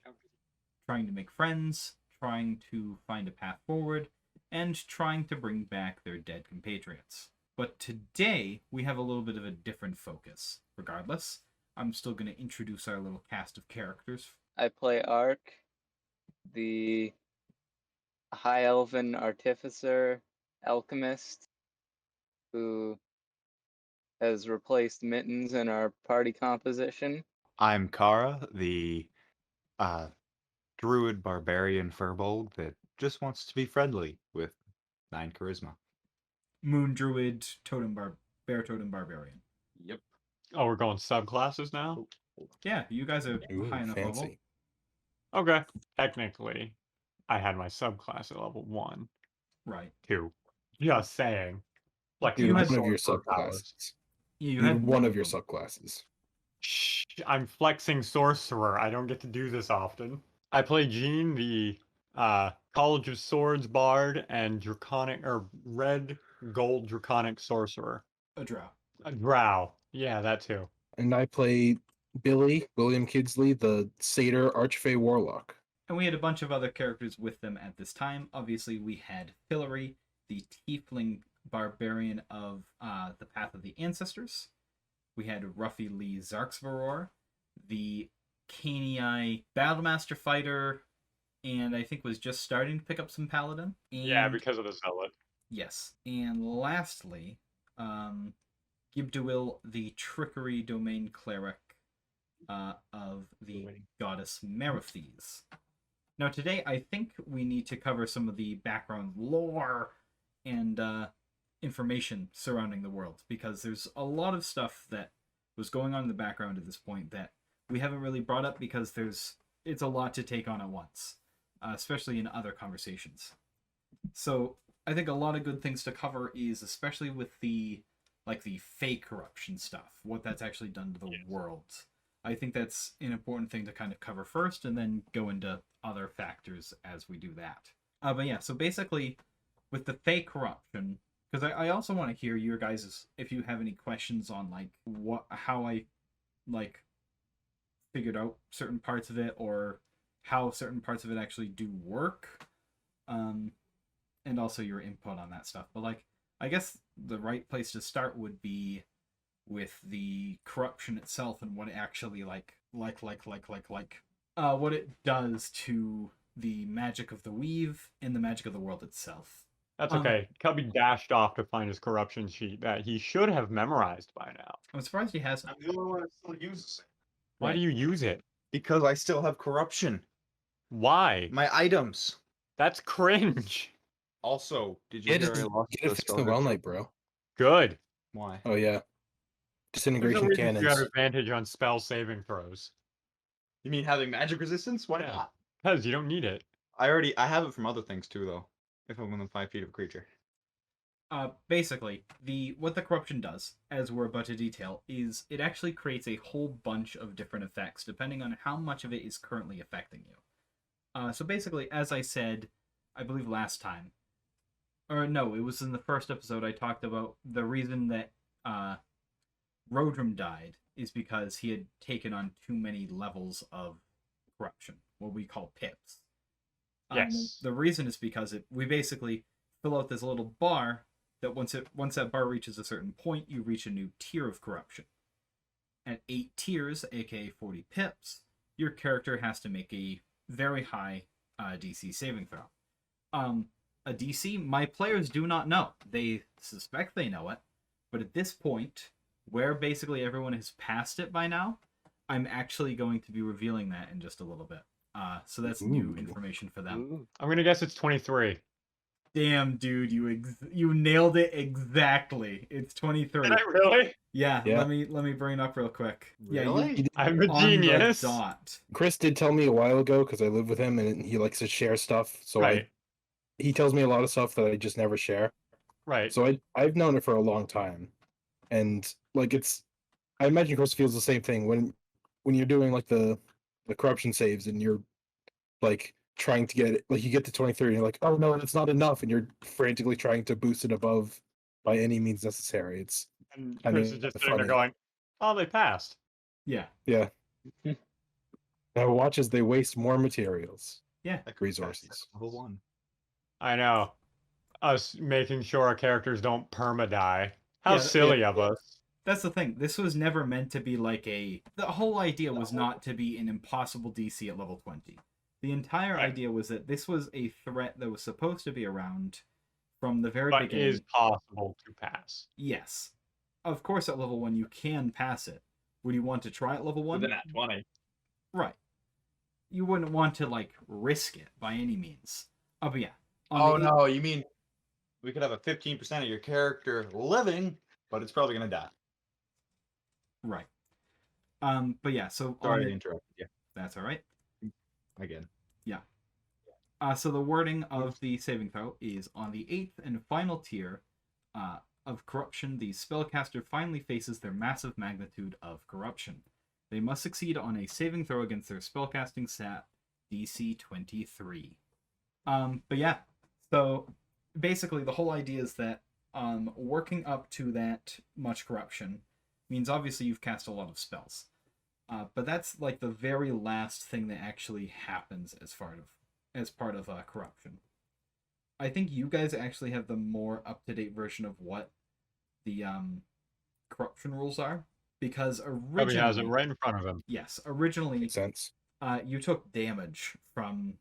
trying to make friends, trying to find a path forward, and trying to bring back their dead compatriots. But today, we have a little bit of a different focus. Regardless, I'm still going to introduce our little cast of characters. I play Ark, the High Elven Artificer Alchemist, who has replaced Mittens in our party composition. I'm Cara, the druid barbarian furbolg that just wants to be friendly with 9 charisma. Moon Druid, Bear Totem Barbarian. Yep. Oh, we're going subclasses now? Yeah, you guys are Ooh, high enough level. fancy. Okay. Technically, I had my subclass at level 1, Right. 2. Just saying. Like, You Dude, had one of your sword powers. subclasses. You Dude, had one of of your them. subclasses. Shh, I'm flexing sorcerer. I don't get to do this often. I play Jean, the College of Swords bard and draconic or red gold draconic sorcerer. A drow. A drow. Yeah, that too. And I play Billy, William Kidsley, the Satyr Archfey Warlock. And we had a bunch of other characters with them at this time. Obviously, we had Philary, the tiefling barbarian of the Path of the Ancestors. We had Ruffy Lee Xarcsvoror, the Canii Battlemaster fighter, and I think was just starting to pick up some paladin. And, Yeah, because of the zealot. yes. And lastly, Gib'duil, the trickery domain cleric of the goddess Merethes. Now today, I think we need to cover some of the background lore and information surrounding the world, because there's a lot of stuff that was going on in the background at this point that we haven't really brought up because it's a lot to take on at once, especially in other conversations. So I think a lot of good things to cover is especially with the Fey Corruption stuff, what that's actually done to the world. I think that's an important thing to kind of cover first and then go into other factors as we do that. But yeah, so basically with the Fey Corruption, because I also want to hear your guys' if you have any questions on how I figured out certain parts of it or how certain parts of it actually do work, and also your input on that stuff. But I guess the right place to start would be with the corruption itself and what it actually what it does to the magic of the weave and the magic of the world itself. That's okay. Cubby dashed off to find his corruption sheet that he should have memorized by now. I'm surprised he hasn't. I'm the only one that still uses it. Why do you use it? Because I still have corruption. Why? My items. That's cringe. Also, did you Get hear it, I lost get it the fixed in spell the Well guide? Night, bro. Good. Why? Oh yeah. There's no Disintegration reason you got cannons. advantage on spell saving throws. You mean having magic resistance? Why Yeah. not? Because you don't need it. I have it from other things too, though. If I'm within 5 feet of a creature. Basically, what the corruption does, as we're about to detail, is it actually creates a whole bunch of different effects depending on how much of it is currently affecting you. So basically, as I said, I believe last time, or no, it was in the first episode, I talked about the reason that Rodrum died is because he had taken on too many levels of corruption, what we call pips. Yes. The reason is because we basically fill out this little bar that once that bar reaches a certain point, you reach a new tier of corruption. At 8 tiers, aka 40 pips, your character has to make a very high DC saving throw. A DC, my players do not know. They suspect they know it, but at this point, where basically everyone has passed it by now, I'm actually going to be revealing that in just a little bit. So that's new information for them. I'm gonna guess it's 23. Damn, dude, you nailed it exactly. It's 23. Did I really? Yeah, Yeah. let me bring it up real quick. Really? Yeah, I'm a on genius. the dot. Chris did tell me a while ago because I live with him and he likes to share stuff. So Right. he tells me a lot of stuff that I just never share. Right. So I've known it for a long time, and like I imagine Chris feels the same thing when you're doing like the corruption saves and you're like trying to get it, like you get to 23 and you're like, oh no, that's not enough, and you're frantically trying to boost it above by any means necessary. And I Chris mean, is just it's sitting there funny. going, "Oh, they passed." Yeah. Yeah. Now watch as they waste more materials, Yeah. resources. Level 1. I know. Us making sure our characters don't perma-die. How Yeah, silly of us. That's the thing. This was never meant to be like the whole idea was not to be an impossible DC at level 20. The entire Right. idea was that this was a threat that was supposed to be around from the very But beginning. is possible to pass. Yes. Of course, at level 1, you can pass it. Would you want to try at level 1? With an at 20. Right. You wouldn't want to, like, risk it by any means. Oh, but yeah. Oh no, you mean we could have a 15% of your character living, but it's probably gonna die. Right. But yeah, so Sorry to interrupt you. that's all right. Again. Yeah. So the wording of the saving throw is on the 8th and final tier of corruption, the spellcaster finally faces their massive magnitude of corruption. They must succeed on a saving throw against their spellcasting stat, DC 23. But yeah, so basically the whole idea is that working up to that much corruption means obviously you've cast a lot of spells. But that's like the very last thing that actually happens as part of corruption. I think you guys actually have the more up-to-date version of what the corruption rules are, because originally Cubby has it right in front of him. Yes, originally Makes sense. You took damage from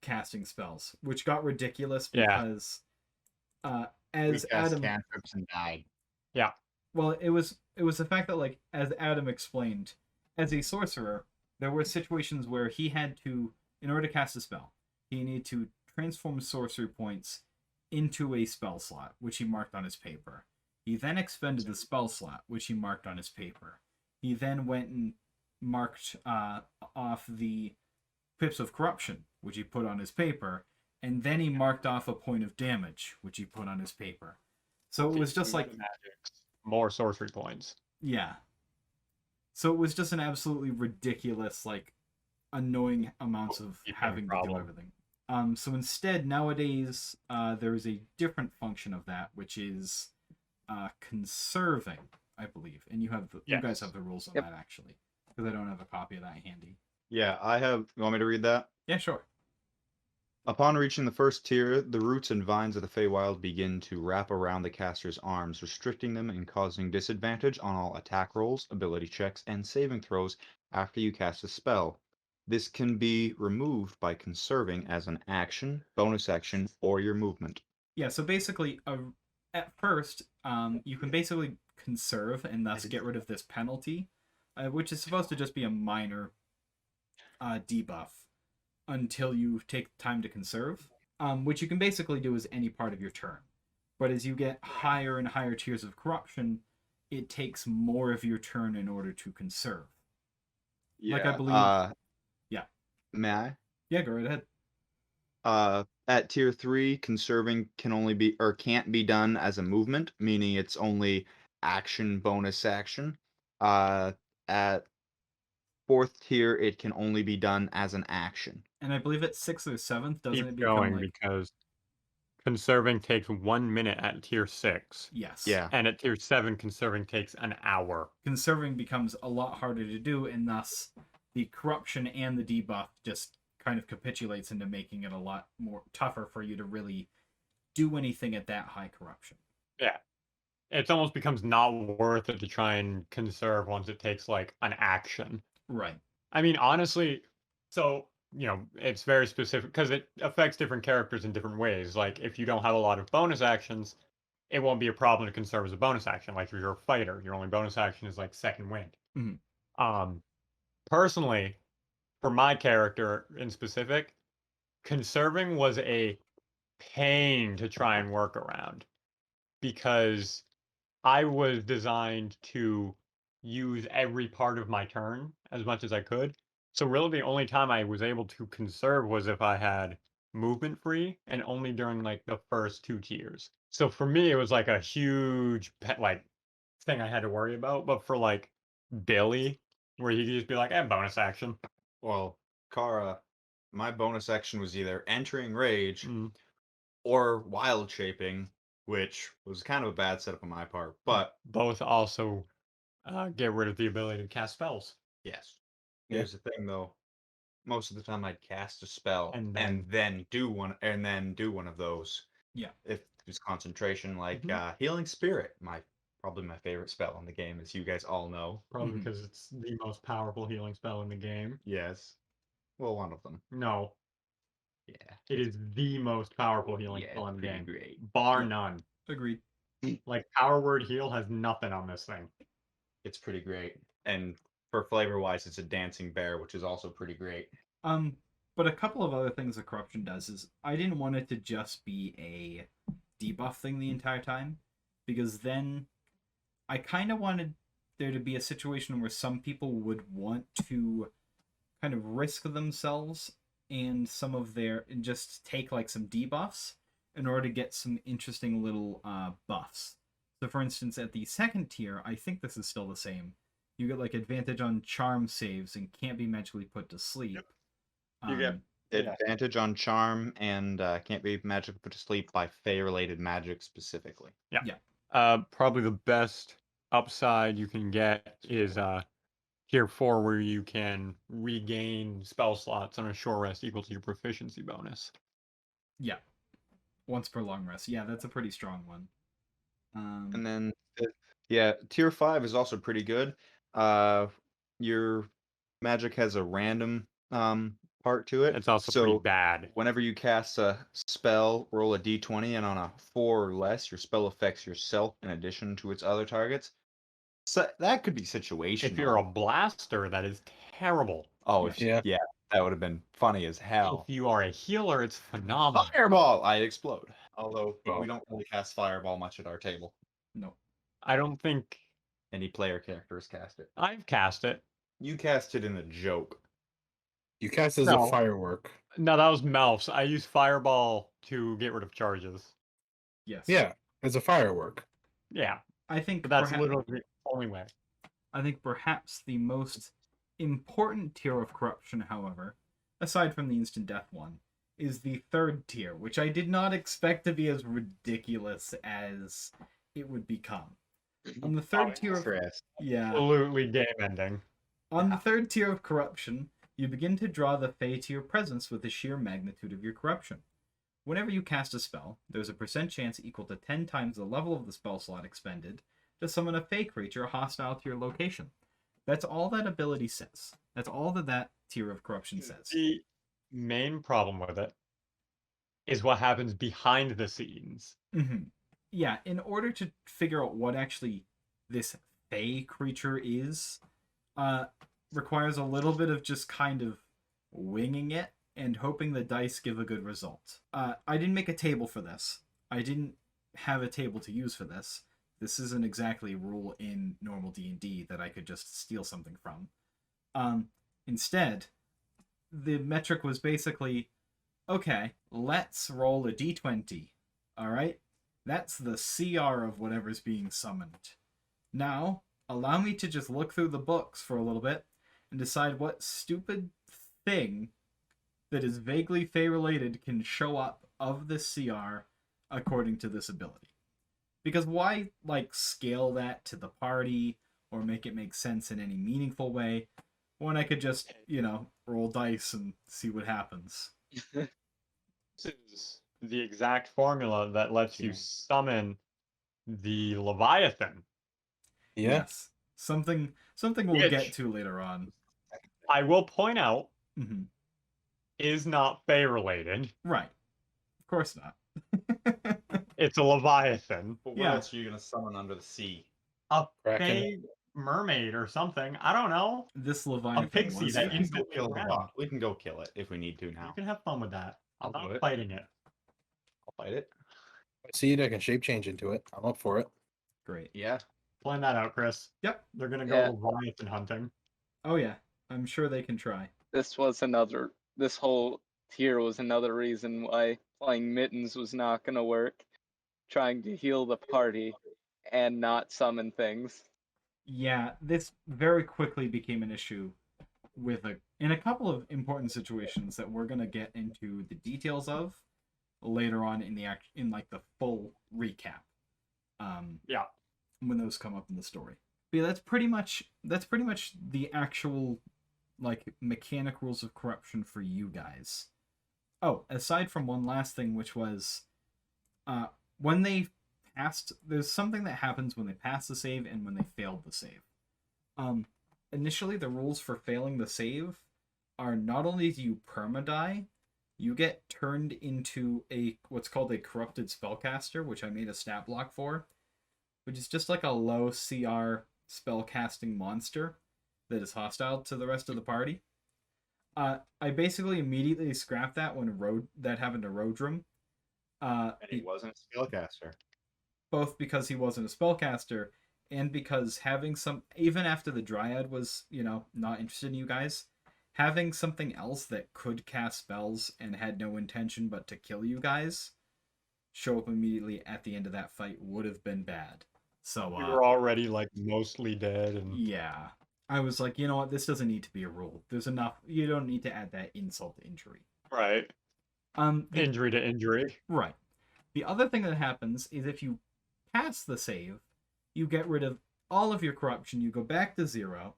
casting spells, which got ridiculous because as Adam cantrips and died. Yeah. Well, it was the fact that, like, as Adam explained, as a sorcerer, there were situations where he had to, in order to cast a spell, he needed to transform sorcery points into a spell slot, which he marked on his paper. He then expended the spell slot, which he marked on his paper. He then went and marked off the pips of corruption, which he put on his paper, and then he marked off a point of damage, which he put on his paper. So it was just like more sorcery points. Yeah. So it was just an absolutely ridiculous, like, annoying amounts of having to do everything. So instead, nowadays, there is a different function of that, which is conserving, I believe. And you guys have the rules on that, actually, because I don't have a copy of that handy. Yeah, I have. You want me to read that? Yeah, sure. Upon reaching the first tier, the roots and vines of the Feywild begin to wrap around the caster's arms, restricting them and causing disadvantage on all attack rolls, ability checks, and saving throws after you cast a spell. This can be removed by conserving as an action, bonus action, or your movement. Yeah, so basically, at first, you can basically conserve and thus get rid of this penalty, which is supposed to just be a minor debuff until you take time to conserve, which you can basically do as any part of your turn. But as you get higher and higher tiers of corruption, it takes more of your turn in order to conserve. Yeah, like, I believe... May I? Yeah, go right ahead. At tier 3, conserving can only be or can't be done as a movement, meaning it's only action bonus action. At 4th tier, it can only be done as an action. And I believe at 6th or 7th, doesn't Keep it become going like because conserving takes 1 minute at tier 6. yes. Yeah. And at tier 7, conserving takes an hour. Conserving becomes a lot harder to do, and thus the corruption and the debuff just kind of capitulates into making it a lot more tougher for you to really do anything at that high corruption. Yeah. It almost becomes not worth it to try and conserve once it takes like an action. Right. I mean, honestly, so, it's very specific because it affects different characters in different ways. Like, if you don't have a lot of bonus actions, it won't be a problem to conserve as a bonus action. Like, if you're a fighter, your only bonus action is like second wind. Mhm. Personally, for my character in specific, conserving was a pain to try and work around because I was designed to use every part of my turn as much as I could. So really the only time I was able to conserve was if I had movement free and only during like the first 2 tiers. So for me it was like a huge thing I had to worry about, but for like Billy where you could just be like, bonus action. Well, Cara, my bonus action was either entering rage Mm. or wild shaping, which was kind of a bad setup on my part. But Both also get rid of the ability to cast spells. yes, Yeah. here's the thing though. Most of the time, I'd cast a spell And and then do one of those. Yeah. If it's concentration, like healing spirit, probably my favorite spell in the game, as you guys all know. Probably Mhm. because it's the most powerful healing spell in the game. Yes. Well, one of them. No, Yeah. it is the most powerful healing Yeah, spell in it's the pretty game. great. Bar Yeah. none. Agreed. Like, power word heal has nothing on this thing. It's pretty great. And for flavor wise, it's a dancing bear, which is also pretty great. But a couple of other things that corruption does is I didn't want it to just be a debuff thing the entire time, because then I kind of wanted there to be a situation where some people would want to kind of risk themselves and some of their and just take like some debuffs in order to get some interesting little buffs. So for instance, at the 2nd tier, I think this is still the same. You get like advantage on charm saves and can't be magically put to sleep. You get Advantage on charm and can't be magically put to sleep by Fey related magic specifically. probably the best upside you can get is tier 4, where you can regain spell slots on a short rest equal to your proficiency bonus. Yeah. Once per long rest. Yeah, that's a pretty strong one. And then, tier 5 is also pretty good. Your magic has a random part to it. It's also so pretty bad. Whenever you cast a spell, roll a d20, and on a 4 or less, your spell affects yourself in addition to its other targets. So that could be situational. If you're a blaster, that is terrible. Oh, Yeah. that would have been funny as hell. If you are a healer, it's phenomenal. Fireball! I explode. Although Oh. we don't really cast Fireball much at our table. No. I don't think Any player characters cast it. I've cast it. You cast it in a joke. You cast as No. a firework. No, that was Melf's. I used Fireball to get rid of charges. Yes. Yeah, as a firework. Yeah, I think but that's perhaps, literally the only way. I think perhaps the most important tier of corruption, however, aside from the instant death one, is the 3rd tier, which I did not expect to be as ridiculous as it would become. On the 3rd tier of Absolutely game ending. On the 3rd tier of corruption, you begin to draw the Fey to your presence with the sheer magnitude of your corruption. Whenever you cast a spell, there's a % chance equal to 10 times the level of the spell slot expended to summon a Fey creature hostile to your location. That's all that ability says. That's all that tier of corruption says. The main problem with it is what happens behind the scenes. Mm-hmm. Yeah, in order to figure out what actually this Fey creature is, requires a little bit of just kind of winging it and hoping the dice give a good result. I didn't make a table for this. I didn't have a table to use for this. This isn't exactly a rule in normal D&D that I could just steal something from. Instead, the metric was basically Okay, let's roll a d20. Alright? That's the CR of whatever's being summoned. Now, allow me to just look through the books for a little bit and decide what stupid thing that is vaguely Fey-related can show up of the CR according to this ability. Because why, scale that to the party or make it make sense in any meaningful way when I could just, roll dice and see what happens? This is the exact formula that lets you summon the Leviathan. Yeah. Yes. Something we'll get to later on. I will point out, Mm-hmm. is not Fey-related. Right. Of course not. It's a Leviathan. But what else are you gonna summon under the sea? A Kraken. Fey mermaid or something. I don't know. This Leviathan pixie was that We can instantly go kill the ran. rock. We can go kill it if we need to You now. can have fun with that. I'm I'll do not it. fighting it. I'll fight it. I see it, I can shape change into it. I'm up for it. great. Yeah. Plan that out, Chris. Yep. They're gonna go Yeah. Leviathan hunting. Oh yeah. I'm sure they can try. This whole tier was another reason why playing Mittens was not gonna work. Trying to heal the party and not summon things. Yeah, this very quickly became an issue in a couple of important situations that we're gonna get into the details of later on in the full recap. Yeah. When those come up in the story. But yeah, that's pretty much the actual mechanic rules of corruption for you guys. Oh, aside from one last thing, which was when they passed, there's something that happens when they pass the save and when they failed the save. Initially, the rules for failing the save are not only do you perma-die, you get turned into what's called a corrupted spellcaster, which I made a stat block for, which is just like a low CR spellcasting monster that is hostile to the rest of the party. I basically immediately scrapped that when that happened to Rodrum. And he wasn't a spellcaster. Both because he wasn't a spellcaster and because having even after the Dryad was, not interested in you guys, having something else that could cast spells and had no intention but to kill you guys show up immediately at the end of that fight would have been bad. So We were already mostly dead, and yeah. I was like, you know what, this doesn't need to be a rule. There's enough. You don't need to add that insult to injury. right. Injury to injury. Right. The other thing that happens is if you pass the save, you get rid of all of your corruption, you go back to 0,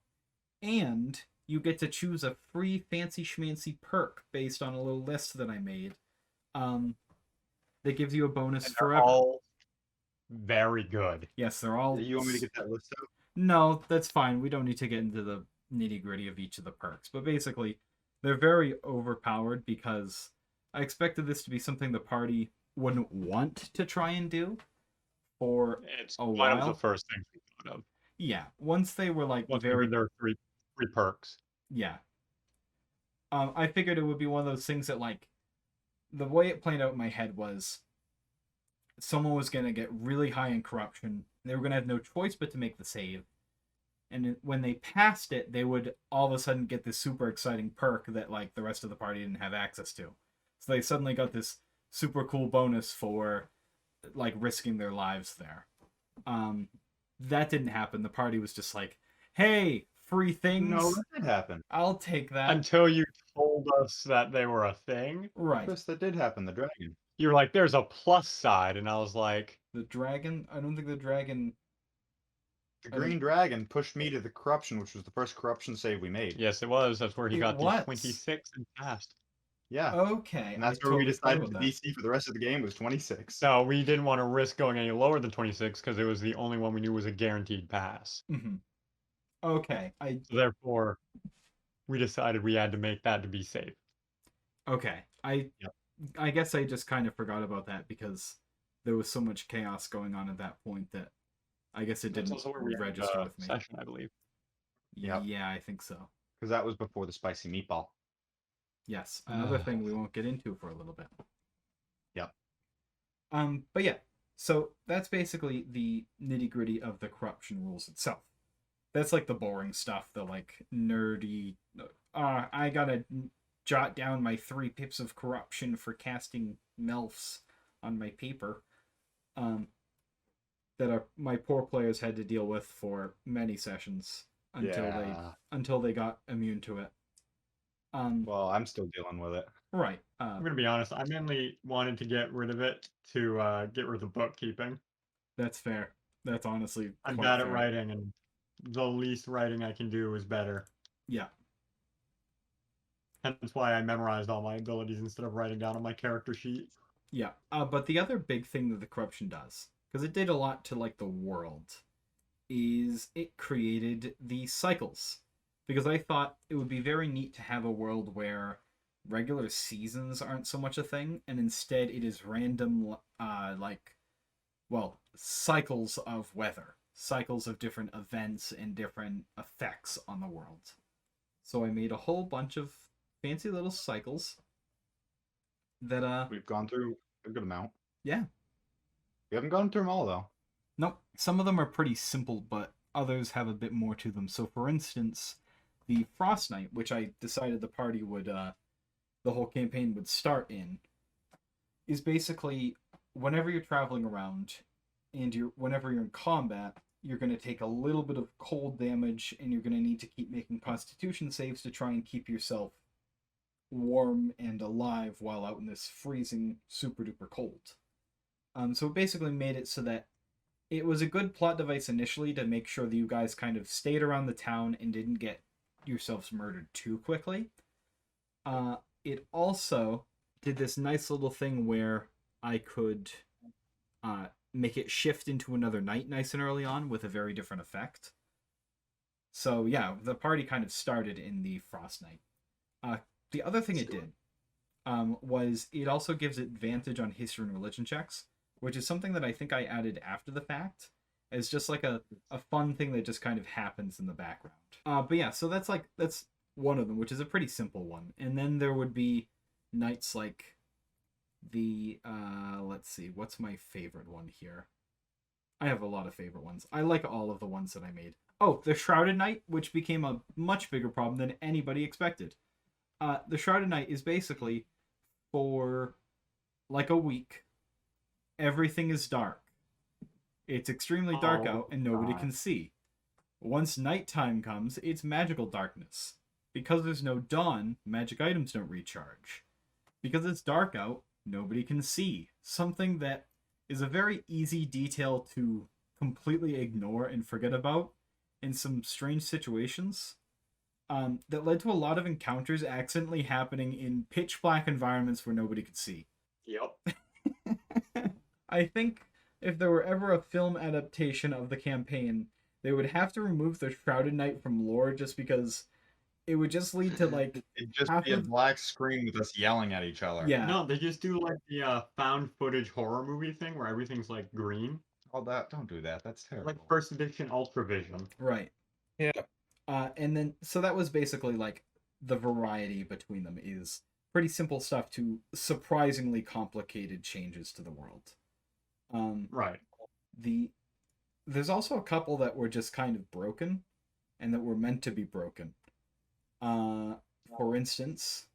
and you get to choose a free fancy schmancy perk based on a little list that I made. That gives you a bonus forever. All very good. Yes, they're all. You want me to get that list out? No, that's fine. We don't need to get into the nitty-gritty of each of the perks. But basically, they're very overpowered because I expected this to be something the party wouldn't want to try and do for It's a one of while. the first things we thought of. Yeah, once they were Once very... there are three perks. Yeah. I figured it would be one of those things that, the way it played out in my head was someone was going to get really high in corruption. They were going to have no choice but to make the save. And when they passed it, they would all of a sudden get this super exciting perk that, the rest of the party didn't have access to. So they suddenly got this super cool bonus for, risking their lives there. That didn't happen. The party was just like, hey, free things. No, that did happen. I'll take that. Until you told us that they were a thing. Right. Chris, that did happen. The dragon. You were like, there's a plus side, and I was like... The dragon? I don't think the dragon... The green dragon pushed me to the corruption, which was the first corruption save we made. Yes, it was. That's where he got was. the 26 and passed. Yeah. Okay. And that's I where we totally forgot decided the about that. DC for the rest of the game was 26. So we didn't want to risk going any lower than 26 because it was the only one we knew was a guaranteed pass. Mm-hmm. Okay. So therefore, we decided we had to make that to be safe. Okay. I guess I just kind of forgot about that because there was so much chaos going on at that point that I guess it That's didn't also where we register with me. Session, I believe. Yep. Yeah, I think so. Because that was before the spicy meatball. Yes. Another thing we won't get into for a little bit. Yep. But yeah. So that's basically the nitty-gritty of the corruption rules itself. That's the boring stuff, the nerdy... I gotta jot down my 3 pips of corruption for casting Melfs on my paper. That my poor players had to deal with for many sessions until they got immune to it. Well, I'm still dealing with it. Right. I'm gonna be honest. I mainly wanted to get rid of it to get rid of the bookkeeping. That's fair. That's honestly. I'm quite bad fair. at writing, and the least writing I can do is better. Yeah. Hence why I memorized all my abilities instead of writing down on my character sheet. Yeah. But the other big thing that the corruption does, because it did a lot to like the world, is it created the cycles. Because I thought it would be very neat to have a world where regular seasons aren't so much a thing, and instead it is random, cycles of weather, cycles of different events and different effects on the world. So I made a whole bunch of fancy little cycles that We've gone through a good amount. Yeah. We haven't gone through them all though. Nope. Some of them are pretty simple, but others have a bit more to them. So for instance, the Frost Knight, which I decided the party would the whole campaign would start in, is basically whenever you're traveling around and whenever you're in combat, you're going to take a little bit of cold damage, and you're going to need to keep making Constitution saves to try and keep yourself warm and alive while out in this freezing, super duper cold. So it basically made it so that it was a good plot device initially to make sure that you guys kind of stayed around the town and didn't get yourselves murdered too quickly. It also did this nice little thing where I could make it shift into another night nice and early on with a very different effect. So yeah, the party kind of started in the Frost Knight. The other thing it did was it also gives advantage on history and religion checks, which is something that I think I added after the fact as just like a fun thing that just kind of happens in the background. But yeah, so that's one of them, which is a pretty simple one. And then there would be nights like the let's see, what's my favorite one here? I have a lot of favorite ones. I like all of the ones that I made. Oh, the Shrouded Knight, which became a much bigger problem than anybody expected. The Shrouded Knight is basically for like a week, everything is dark. It's extremely dark out and nobody can see. Once nighttime comes, it's magical darkness. Because there's no dawn, magic items don't recharge. Because it's dark out, nobody can see. Something that is a very easy detail to completely ignore and forget about in some strange situations. That led to a lot of encounters accidentally happening in pitch black environments where nobody could see. Yep. I think if there were ever a film adaptation of the campaign, they would have to remove the Shrouded Knight from lore just because it would just lead to like it'd just be a black screen with us yelling at each other. Yeah. No, they just do like the found footage horror movie thing where everything's like green. All that, don't do that. That's terrible. Like first edition Ultravision. Right. Yeah. And then so that was basically like the variety between them is pretty simple stuff to surprisingly complicated changes to the world. Right. There's also a couple that were just kind of broken and that were meant to be broken. For instance,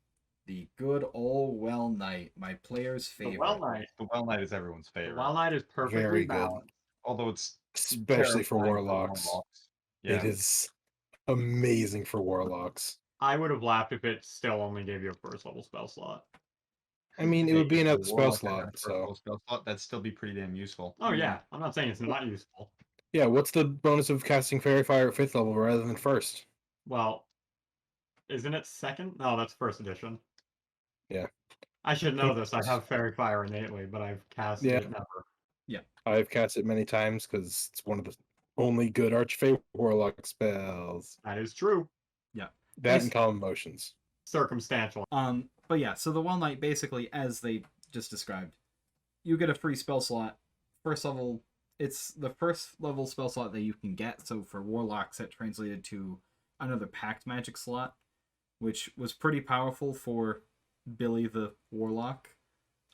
the good old Well Knight, my player's favorite. The Well Knight. The Well Knight is everyone's favorite. The Well Knight is perfectly Very good. balanced. Although it's Especially for terrifying warlocks. Yeah. It is amazing for warlocks. I would have laughed if it still only gave you a first level spell slot. I mean, it would be another spell Warlock slot, and a so... purple spell slot, that'd still be pretty damn useful. Oh yeah, I'm not saying it's not useful. Yeah, what's the bonus of casting Fairy Fire at 5th level rather than 1st? Well, isn't it second? No, that's first edition. Yeah. I should know this. I have Fairy Fire innately, but I've cast it never. I've cast it many times because it's one of the only good Archfey Warlock spells. That is true. That and Calm Motions. Circumstantial. But yeah, so the Well Knight basically, as they just described, you get a free spell slot. First level, it's the first level spell slot that you can get. So for Warlocks, that translated to another Pact Magic slot, which was pretty powerful for Billy the Warlock.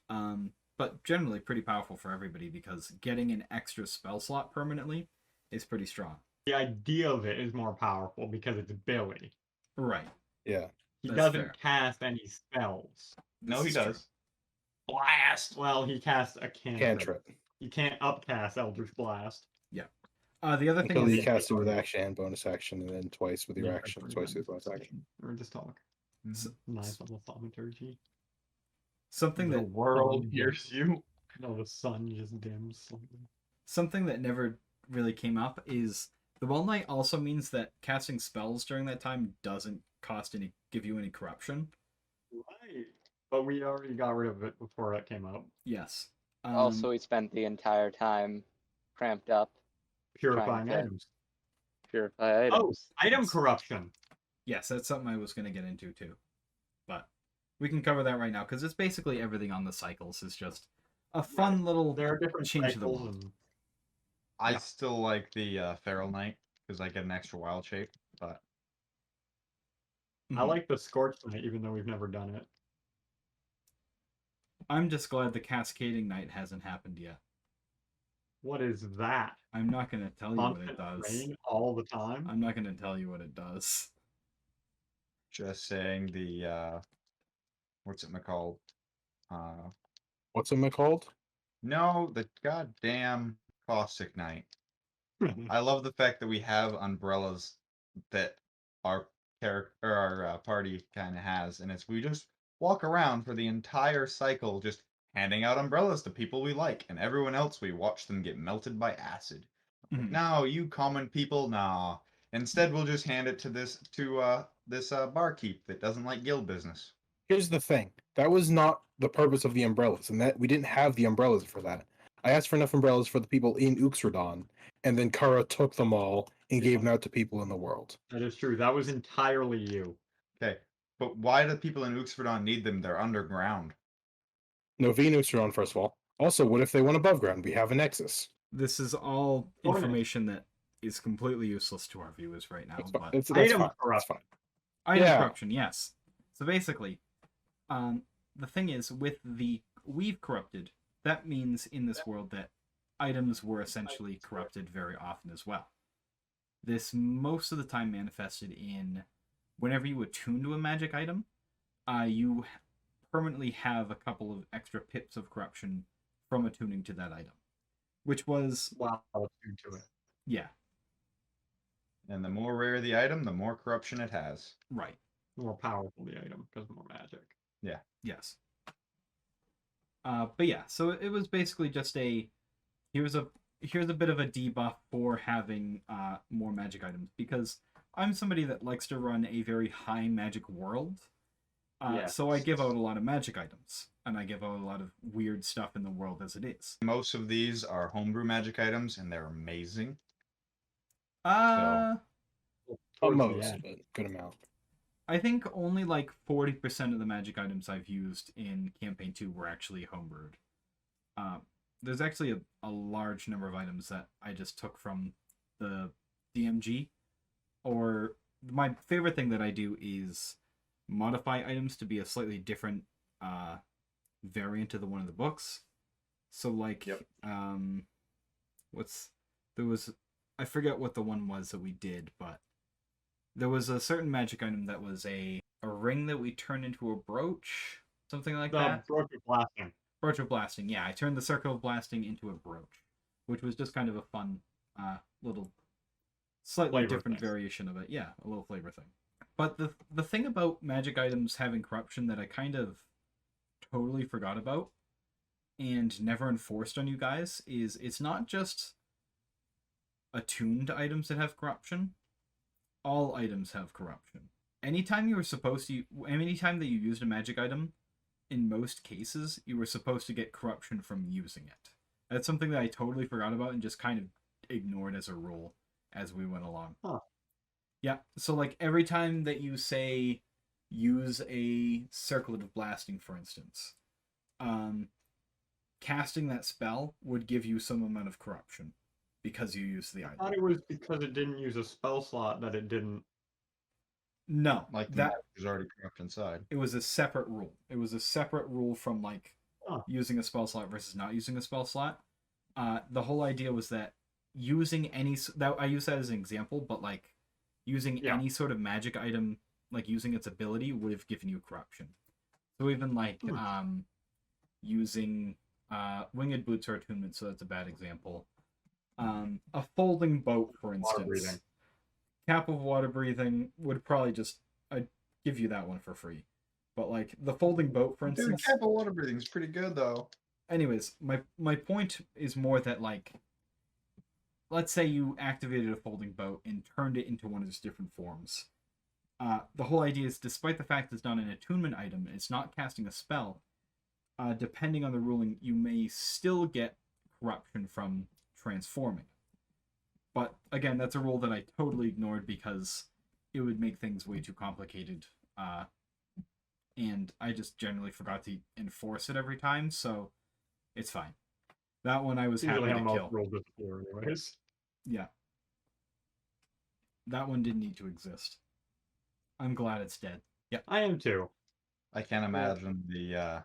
But generally pretty powerful for everybody because getting an extra spell slot permanently is pretty strong. The idea of it is more powerful because it's Billy. Right. Yeah. He That's doesn't fair. cast any spells. No, he This is true. does. Blast! Well, he casts a cantrip. Cantrip. You can't upcast Eldritch Blast. The other thing Until you is, cast it with action and bonus action, and then twice with your Yeah, action, or twice with bonus bonus action. Or just talk. S- Nice little thaumaturgy. something The that world hears you. No, the sun just dims slightly. something that never really came up is the Well Knight also means that casting spells during that time doesn't give you any corruption. Right. But we already got rid of it before that came up. Yes. Also, he spent the entire time cramped up, Purifying to- items. purify Oh, items. item Yes. corruption. yes, that's something I was going to get into too. But we can cover that right now because it's basically everything on the cycles is just a fun little There are different change to the cycles world. and I Yeah. still like the Feral Knight because I get an extra wild shape. But I like the Scorch Knight, even though we've never done it. I'm just glad the Cascading Knight hasn't happened yet. What is that? I'm not going to tell you what Constant it does. rain all the time? I'm not going to tell you what it does. just saying the what's it called? What's it called? No, the goddamn Caustic Knight. I love the fact that we have umbrellas that our character or our party kind of has, and it's we just walk around for the entire cycle, just handing out umbrellas to people we like, and everyone else we watch them get melted by acid. Like, Mhm. no, you common people, nah. Instead, we'll just hand it to this barkeep that doesn't like guild business. Here's the thing. That was not the purpose of the umbrellas, and that we didn't have the umbrellas for that. I asked for enough umbrellas for the people in Uxrodon, and then Cara took them all and gave them out to people in the world. That is true. That was entirely you. Okay, but why do people in Uxfordon need them? They're underground. No, V in Uxrodon, first of all. Also, what if they went above ground? We have a nexus. This is all Oh, yeah. information that is completely useless to our viewers right now. That's fine. But That's Item fine. That's corruption. fine. item Yeah. corruption, yes. So basically, the thing is, with the We've corrupted, that means in this world that items were essentially corrupted very often as well. This most of the time manifested in whenever you attune to a magic item, you permanently have a couple of extra pips of corruption from attuning to that item. Which was, Wow, attuned to it. yeah, And the more rare the item, the more corruption it has. right. More powerful the item because more magic. Yes. But yeah, so it was basically just here's a bit of a debuff for having more magic items because I'm somebody that likes to run a very high magic world. So I give out a lot of magic items and I give out a lot of weird stuff in the world as it is. Most of these are homebrew magic items, and they're amazing. Not Towards the most, end. but good amount. I think only like 40% of the magic items I've used in Campaign 2 were actually homebrewed. There's actually a large number of items that I just took from the DMG. Or my favorite thing that I do is modify items to be a slightly different variant of the one of the books. So like, Yep. I forget what the one was that we did, but there was a certain magic item that was a ring that we turned into a brooch, something like that. The Brooch of Blasting. Brooch of Blasting, yeah. I turned the Circle of Blasting into a brooch, which was just kind of a fun little, slightly Flavor different thing. variation of it. Yeah, a little flavor thing. But the thing about magic items having corruption that I kind of totally forgot about and never enforced on you guys is it's not just attuned items that have corruption. All items have corruption. Anytime that you used a magic item, in most cases, you were supposed to get corruption from using it. That's something that I totally forgot about and just kind of ignored as a rule as we went along. Huh. Yeah, so like every time that you say use a Circle of Blasting, for instance, casting that spell would give you some amount of corruption because you used the I item. thought it was because it didn't use a spell slot that it didn't. No, Like the that magic is already corrupt inside. it was a separate rule. It was a separate rule from like Huh. using a spell slot versus not using a spell slot. The whole idea was that using that I use that as an example, but like using Yeah. any sort of magic item like using its ability would have given you corruption. So even like using winged boots or attunement, so that's a bad example. A folding boat, for instance. Cap of water breathing would probably just I'd give you that one for free. But like the folding boat, for instance. Dude, cap of water breathing is pretty good though. Anyways, my point is more that like, let's say you activated a folding boat and turned it into one of its different forms. The whole idea is, despite the fact it's not an attunement item, it's not casting a spell. Depending on the ruling, you may still get corruption from transforming. But again, that's a rule that I totally ignored because it would make things way too complicated. And I just generally forgot to enforce it every time, so it's fine. That one I was happy to kill. Anyways. Yeah. That one didn't need to exist. I'm glad it's dead. Yeah. I am too. I can't imagine the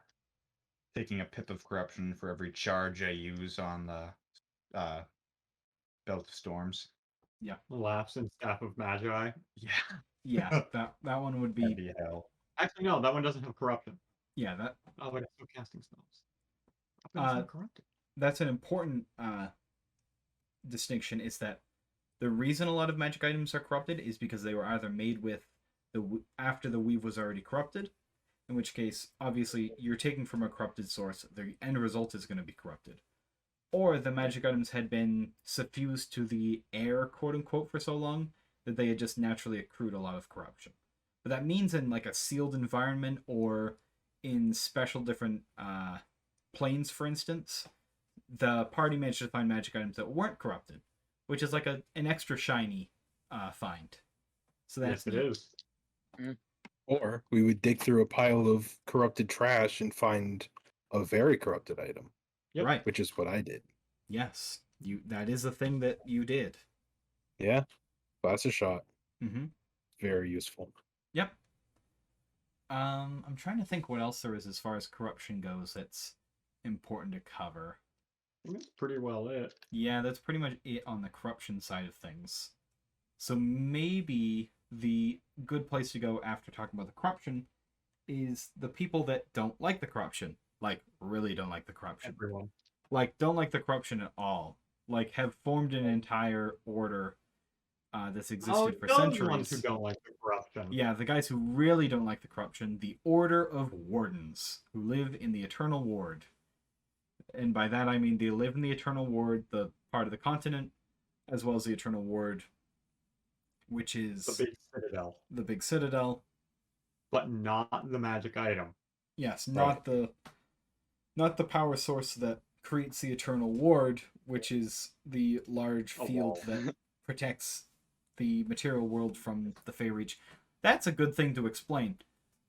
taking a pip of corruption for every charge I use on the Belt of Storms. Yeah. Lapse and Staff of Magi. Yeah. Yeah, that one would That'd be be hell. Actually, no, that one doesn't have corruption. yeah, that Oh, but it's still casting spells. Corrupted. that's an important distinction, is that the reason a lot of magic items are corrupted is because they were either made with after the weave was already corrupted, in which case obviously you're taking from a corrupted source, the end result is going to be corrupted, or the magic items had been suffused to the air, quote unquote, for so long that they had just naturally accrued a lot of corruption. But that means in like a sealed environment or in special different planes, for instance, the party managed to find magic items that weren't corrupted, which is like an extra shiny find. So that's yes, it is. Or we would dig through a pile of corrupted trash and find a very corrupted item. Yep. Right. Which is what I did. Yes. That is the thing that you did. Yeah. That's a shot. Mm-hmm. Very useful. Yep. I'm trying to think what else there is as far as corruption goes that's important to cover. That's pretty well it. Yeah, that's pretty much it on the corruption side of things. So maybe the good place to go after talking about the corruption is the people that don't like the corruption. Like, really don't like the corruption. Everyone. Like, don't like the corruption at all. Like, have formed an entire order that's existed for centuries. The ones who don't like the corruption. Yeah, the guys who really don't like the corruption, the Order of Wardens, who live in the Eternal Ward. And by that I mean they live in the Eternal Ward, the part of the continent, as well as the Eternal Ward, which is the big citadel. The big citadel. But not the magic item. Yes, not the power source that creates the Eternal Ward, which is the large field that protects the material world from the Fey Reach. That's a good thing to explain.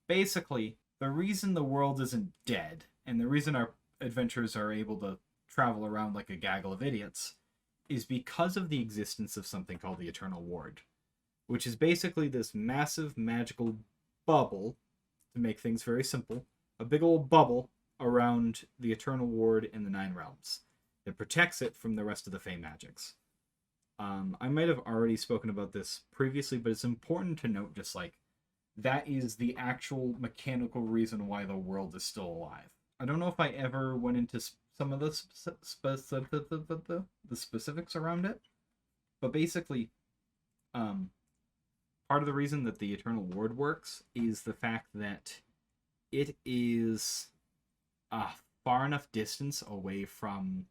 Basically, the reason the world isn't dead, and the reason our adventurers are able to travel around like a gaggle of idiots, is because of the existence of something called the Eternal Ward, which is basically this massive magical bubble, to make things very simple, a big old bubble around the Eternal Ward in the Nine Realms that protects it from the rest of the Fey magics. I might have already spoken about this previously, but it's important to note just like that is the actual mechanical reason why the world is still alive. I don't know if I ever went into some of the specifics around it, but basically, part of the reason that the Eternal Ward works is the fact that it is a far enough distance away from...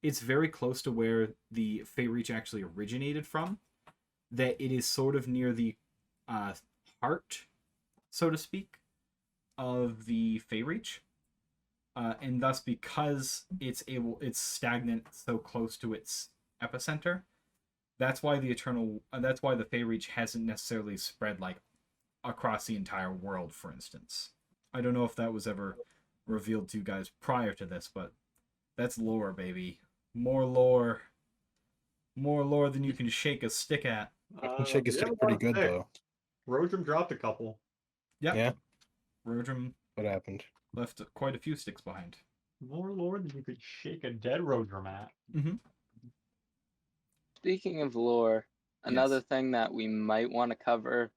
It's very close to where the Fey Reach actually originated from, that it is sort of near the heart, so to speak, of the Fey Reach. And thus, because it's stagnant so close to its epicenter, that's why the Fey Reach hasn't necessarily spread like across the entire world, for instance. I don't know if that was ever revealed to you guys prior to this, but that's lore, baby. More lore than you can shake a stick at. I can shake a stick pretty good though. Rodrum dropped a couple. Yep. Yeah. Rodrum. What happened? Left quite a few sticks behind. More lore than you could shake a dead Rodrum at. Mm-hmm. Speaking of lore, another thing that we might want to cover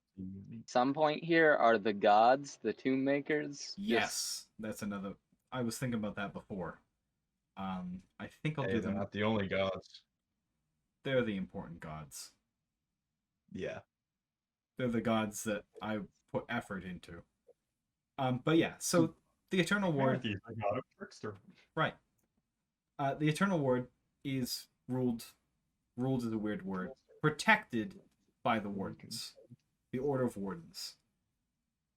some point here are the gods, the tomb makers. Yes, that's another. I was thinking about that before. I think I'll Hey, do they're them. not the only gods. They're the important gods. Yeah. They're the gods that I put effort into. But yeah, so the Eternal Ward, He's the god of trickster. right? The Eternal Ward is ruled is a weird word, protected by the Wardens, the Order of Wardens.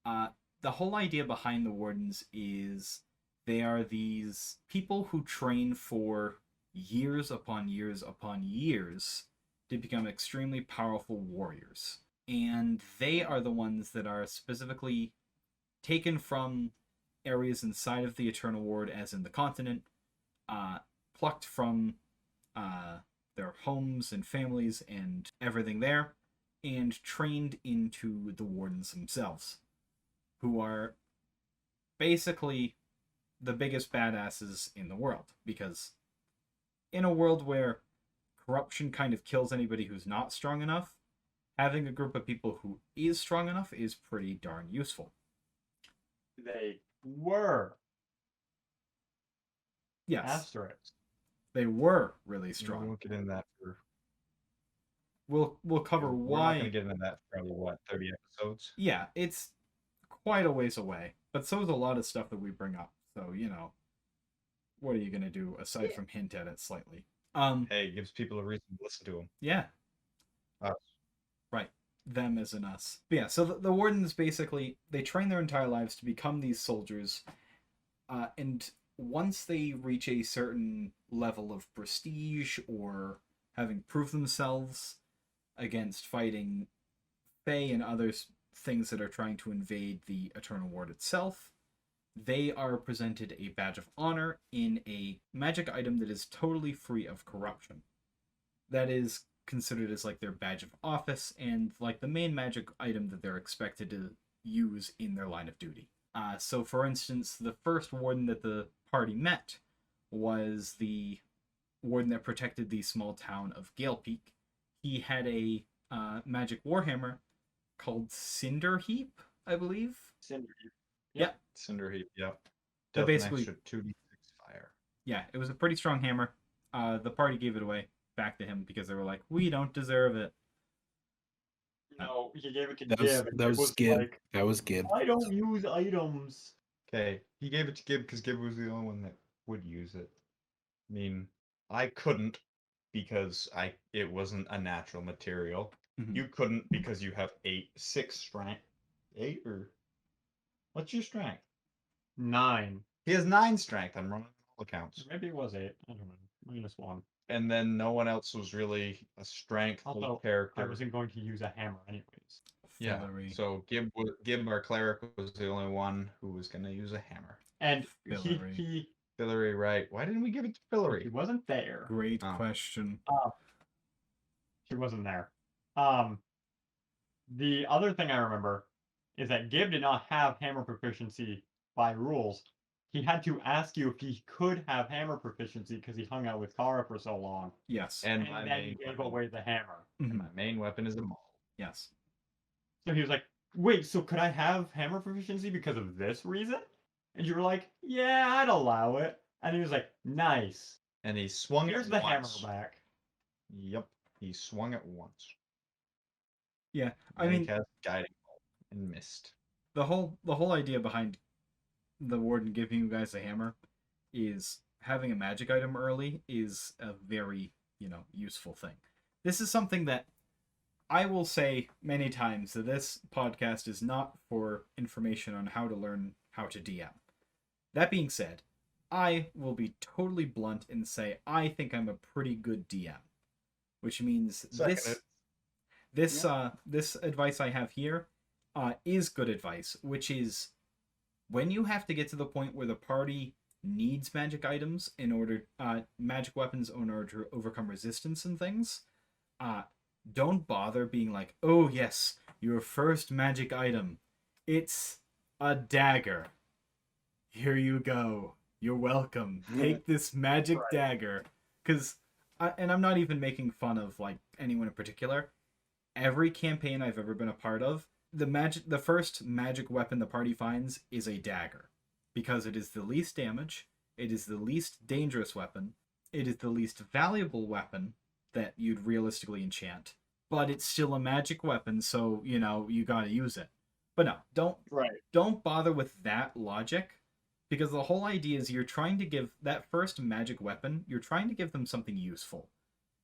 The whole idea behind the Wardens is they are these people who train for years upon years upon years to become extremely powerful warriors. And they are the ones that are specifically taken from areas inside of the Eternal Ward, as in the continent, plucked from their homes and families and everything there, and trained into the Wardens themselves, who are basically the biggest badasses in the world, because in a world where corruption kind of kills anybody who's not strong enough, having a group of people who is strong enough is pretty darn useful. They were. Yes. Asterisks. They were really We strong. won't get into that for. We'll cover We're why. not gonna get into that for probably what 30 episodes. Yeah, it's quite a ways away, but so is a lot of stuff that we bring up. So what are you gonna do aside from hint at it slightly? Hey, it gives people a reason to listen to them. Yeah. Us. Right. Them as in us. But yeah, so the Wardens basically, they train their entire lives to become these soldiers, and once they reach a certain level of prestige or having proved themselves against fighting Fey and other things that are trying to invade the Eternal Ward itself, they are presented a badge of honor in a magic item that is totally free of corruption. That is considered as like their badge of office and like the main magic item that they're expected to use in their line of duty. So for instance, the first warden that the party met was the warden that protected the small town of Gale Peak. He had a magic warhammer called Cinder Heap, I believe. Cinder Heap. Yep. Cinder Heap, yep. That Dealt basically- an extra 2d6 fire. Yeah, it was a pretty strong hammer. The party gave it away back to him because they were like, we don't deserve it. No, he gave it to That Gib. was, and that was Gib Gib. like, That was Gib. I don't use items. Okay, he gave it to Gib because Gib was the only one that would use it. I mean, I couldn't because it wasn't a natural material. Mhm. You couldn't because you have 6 strength. 8 or what's your strength? 9. He has 9 strength. I'm running all accounts. Maybe it was 8. I don't know. -1. And then no one else was really a strength Also, character. I wasn't going to use a hammer anyways. Yeah. Philary. So Gib, our cleric, was the only one who was going to use a hammer. And Philary. he Philary, right? Why didn't we give it to he Philary? wasn't there. Great Oh. question. He wasn't there. The other thing I remember is that Gib did not have hammer proficiency by rules. He had to ask you if he could have hammer proficiency because he hung out with Cara for so long. Yes. And And my then he main gave weapon. away the hammer. And Mhm. my main weapon is a maul. Yes. So he was like, wait, so could I have hammer proficiency because of this reason? And you were like, yeah, I'd allow it. And he was like, nice. And he swung Here's it the once. hammer back. Yep. He swung it once. Yeah. I Then he mean, cast guiding bolt and missed. the whole idea behind the warden giving you guys a hammer is having a magic item early is a very, useful thing. This is something that I will say many times that this podcast is not for information on how to learn how to DM. That being said, I will be totally blunt and say I think I'm a pretty good DM, which means Second this advice I have here is good advice, which is when you have to get to the point where the party needs magic items magic weapons in order to overcome resistance and things, don't bother being like, oh yes, your first magic item, it's a dagger. Here you go. You're welcome. Take this magic dagger. Because, and I'm not even making fun of like anyone in particular. Every campaign I've ever been a part of, the first magic weapon the party finds is a dagger, because it is the least damage, it is the least dangerous weapon, it is the least valuable weapon that you'd realistically enchant, but it's still a magic weapon, so you gotta use it. But no, don't bother with that logic, because the whole idea is you're trying to give that first magic weapon, you're trying to give them something useful,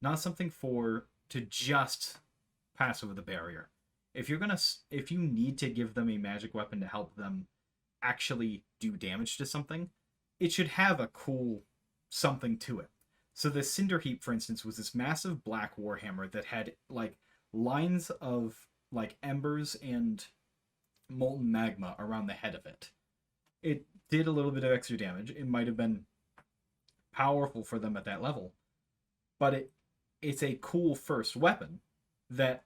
not something to just pass over the barrier. If you need to give them a magic weapon to help them actually do damage to something, it should have a cool something to it. So the Cinder Heap, for instance, was this massive black warhammer that had like lines of like embers and molten magma around the head of it. It did a little bit of extra damage. It might have been powerful for them at that level, but it's a cool first weapon that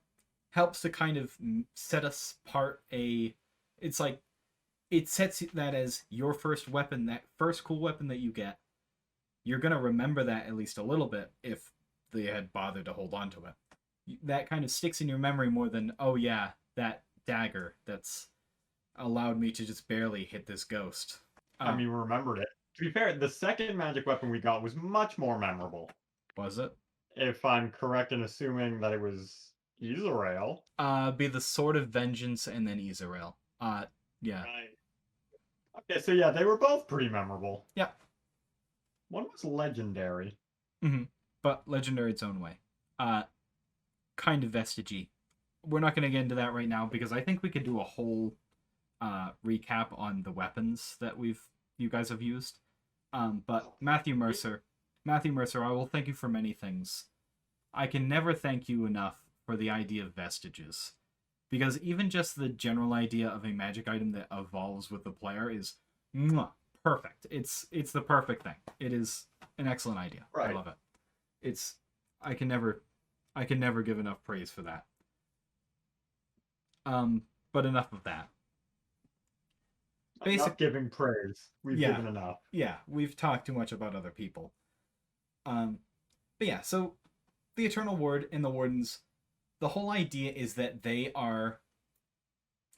helps to kind of set us apart. It's like it sets that as your first weapon, that first cool weapon that you get. You're gonna remember that at least a little bit if they had bothered to hold on to it. That kind of sticks in your memory more than, oh yeah, that dagger that's allowed me to just barely hit this ghost. I mean, we remembered it. To be fair, the second magic weapon we got was much more memorable. Was it? If I'm correct in assuming that it was Israel. Be the Sword of Vengeance and then Israel. Yeah. Right. Okay, so yeah, they were both pretty memorable. Yeah. One was legendary. Mm-hmm. But legendary its own way. Kind of vestige-y. We're not going to get into that right now because I think we could do a whole recap on the weapons that you guys have used. But Matthew Mercer, I will thank you for many things. I can never thank you enough for the idea of vestiges. Because even just the general idea of a magic item that evolves with the player is perfect. It's the perfect thing. It is an excellent idea. Right. I love it. I can never give enough praise for that. But enough of that. Not giving praise. We've given enough. Yeah, we've talked too much about other people. But yeah, so the Eternal Ward and the Wardens, the whole idea is that they are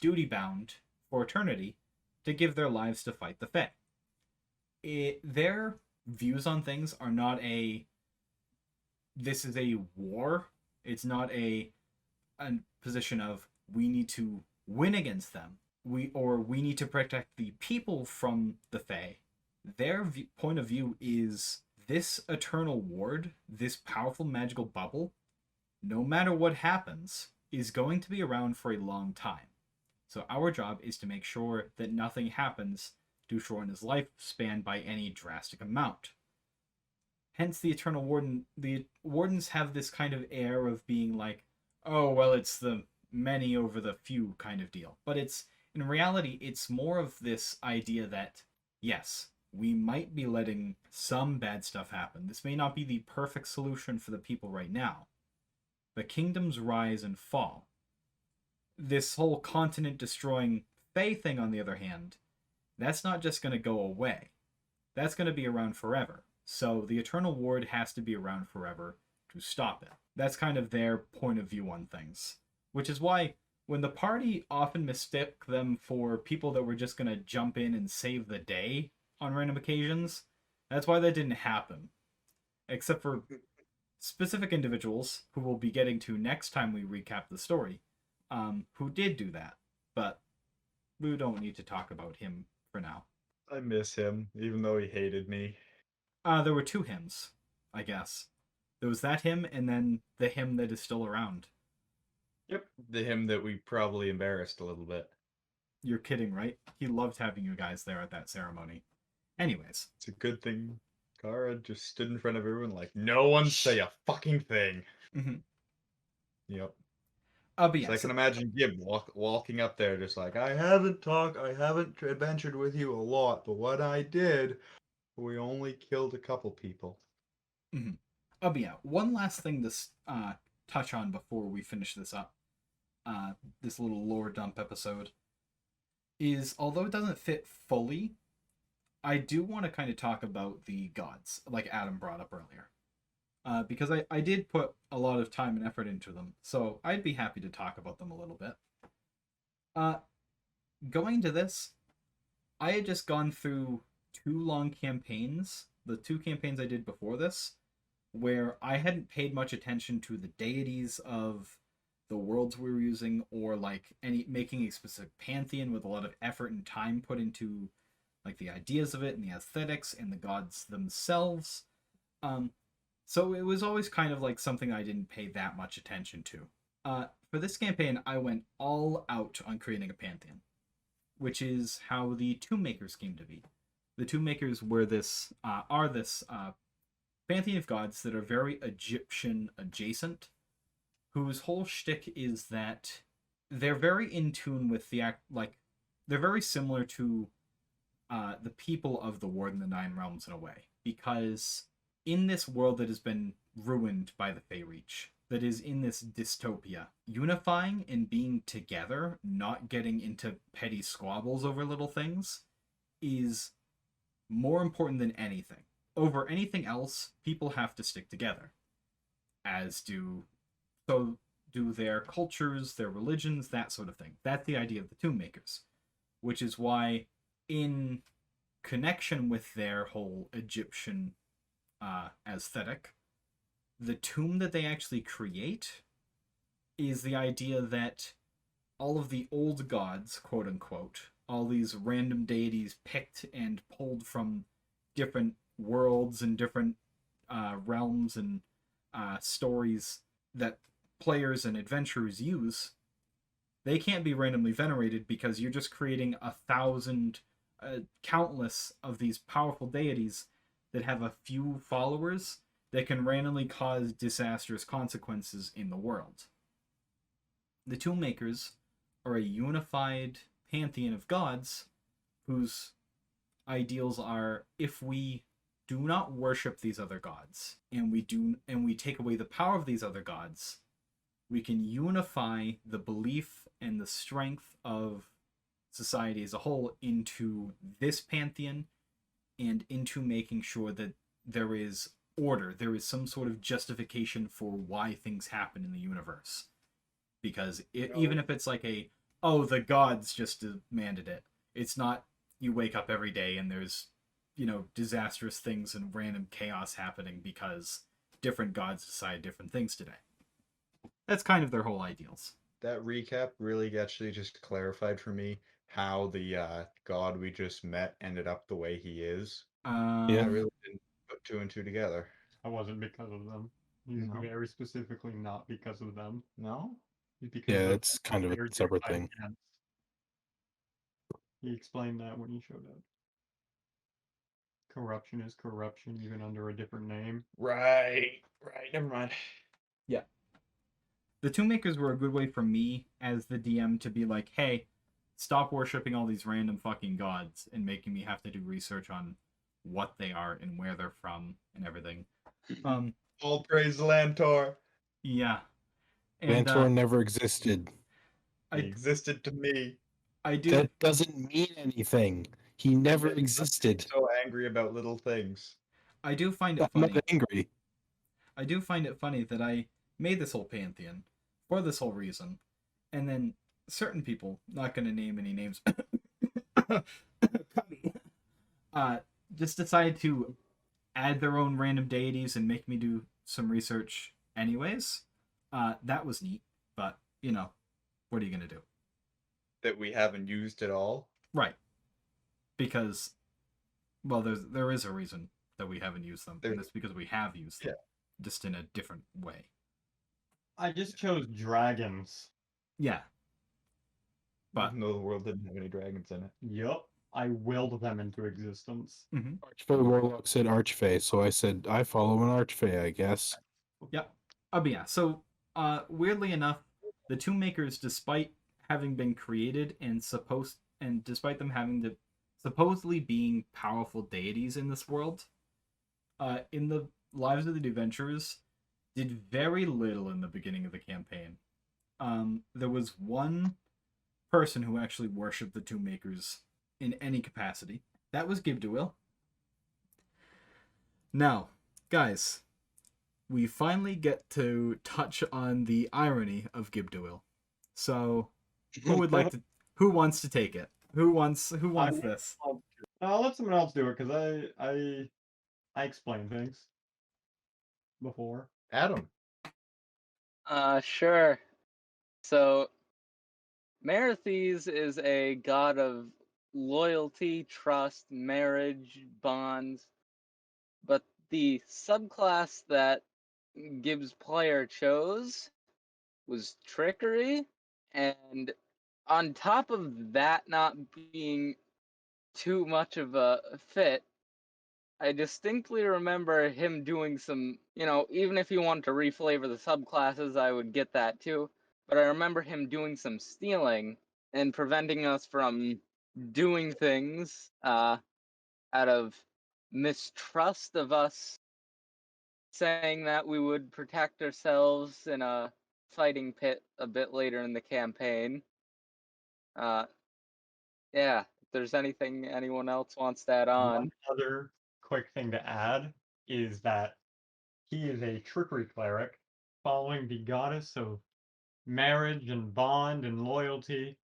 duty-bound for eternity to give their lives to fight the Fey. Their views on things are not this is a war. It's not a position of we need to win against them. We need to protect the people from the Fey. Their point of view is this Eternal Ward, this powerful magical bubble, no matter what happens, is going to be around for a long time. So our job is to make sure that nothing happens to shorten his lifespan by any drastic amount. Hence the Eternal Warden, the Wardens have this kind of air of being like, oh, well, it's the many over the few kind of deal. But in reality, it's more of this idea that, yes, we might be letting some bad stuff happen. This may not be the perfect solution for the people right now. But kingdoms rise and fall. This whole continent-destroying Fey thing, on the other hand, that's not just going to go away. That's going to be around forever. So the Eternal Ward has to be around forever to stop it. That's kind of their point of view on things. Which is why, when the party often mistook them for people that were just going to jump in and save the day on random occasions, that's why that didn't happen. Except for specific individuals who we'll be getting to next time we recap the story, who did do that. But we don't need to talk about him for now. I miss him, even though he hated me. There were two hymns, I guess. There was that hymn, and then the hymn that is still around. Yep, the hymn that we probably embarrassed a little bit. You're kidding, right? He loved having you guys there at that ceremony. Anyways. It's a good thing Cara just stood in front of everyone like, no one say a fucking thing. Mm-hmm. Yep. But yeah, so I can imagine Gib walking up there just like, I haven't adventured with you a lot, but what I did, we only killed a couple people. Mm-hmm. But yeah, one last thing to touch on before we finish this up, this little lore dump episode, is although it doesn't fit fully, I do want to kind of talk about the gods, like Adam brought up earlier. Because I did put a lot of time and effort into them, so I'd be happy to talk about them a little bit. Going to this, I had just gone through 2 long campaigns, the 2 campaigns I did before this, where I hadn't paid much attention to the deities of the worlds we were using, or like making a specific pantheon with a lot of effort and time put into like the ideas of it and the aesthetics and the gods themselves. So it was always kind of like something I didn't pay that much attention to. For this campaign, I went all out on creating a pantheon, which is how the Tomb Makers came to be. The Tomb Makers were this pantheon of gods that are very Egyptian adjacent, whose whole shtick is that they're very in tune with the they're very similar to the people of the Ward in the Nine Realms in a way, because in this world that has been ruined by the Fey Reach, that is in this dystopia, unifying and being together, not getting into petty squabbles over little things, is more important than anything. Over anything else, people have to stick together, as do their cultures, their religions, that sort of thing. That's the idea of the Tomb Makers, which is why, in connection with their whole Egyptian aesthetic, the tomb that they actually create is the idea that all of the old gods, quote unquote, all these random deities picked and pulled from different worlds and different realms and stories that players and adventurers use, they can't be randomly venerated because you're just creating 1,000, countless of these powerful deities that have a few followers that can randomly cause disastrous consequences in the world. The Tomb Makers are a unified pantheon of gods whose ideals are, if we do not worship these other gods and we take away the power of these other gods, we can unify the belief and the strength of society as a whole into this pantheon and into making sure that there is order, there is some sort of justification for why things happen in the universe. Because even if it's like the gods just demanded it, it's not you wake up every day and there's, disastrous things and random chaos happening because different gods decide different things today. That's kind of their whole ideals. That recap really actually just clarified for me how the god we just met ended up the way he is. Yeah. I really didn't put 2 and 2 together. That wasn't because of them. He's very specifically not because of them. No? Because yeah, it's kind of a separate thing. He explained that when he showed up. Corruption is corruption, even under a different name. Right. Never mind. Yeah. The Tomb Makers were a good way for me as the DM to be like, hey, stop worshipping all these random fucking gods and making me have to do research on what they are and where they're from and everything. All praise Lantor. Yeah. And, Lantor never existed. He existed to me. I do. That doesn't mean anything. He never existed. So angry about little things. I do find it I'm funny. not angry. I do find it funny that I made this whole pantheon for this whole reason, and then certain people, not going to name any names, Cubby, just decided to add their own random deities and make me do some research anyways. That was neat, but, what are you going to do? That we haven't used at all? Right. Because, well, there is a reason that we haven't used them, and it's because we have used them, just in a different way. I just chose dragons. Yeah. But even though the world didn't have any dragons in it. Yup. I willed them into existence. Mm-hmm. Archfey Warlock said Archfey, so I said I follow an Archfey, I guess. Yep. But yeah, so weirdly enough, the Tomb Makers, despite having been created and despite them having the supposedly being powerful deities in this world, in the lives of the adventurers, did very little in the beginning of the campaign. There was one person who actually worshipped the Tomb Makers in any capacity. That was Gib'duil. Now, guys, we finally get to touch on the irony of Gib'duil. So, who would like Who wants to take it? Who wants this? I'll let someone else do it because I explain things before. Adam. Sure. So, Merethes is a god of loyalty, trust, marriage, bonds, but the subclass that Gibbs player chose was trickery, and on top of that not being too much of a fit, I distinctly remember him doing some, even if he wanted to reflavor the subclasses, I would get that too. But I remember him doing some stealing and preventing us from doing things out of mistrust of us, saying that we would protect ourselves in a fighting pit a bit later in the campaign. Yeah, if there's anything anyone else wants to add on. One other quick thing to add is that he is a trickery cleric following the goddess of marriage and bond and loyalty.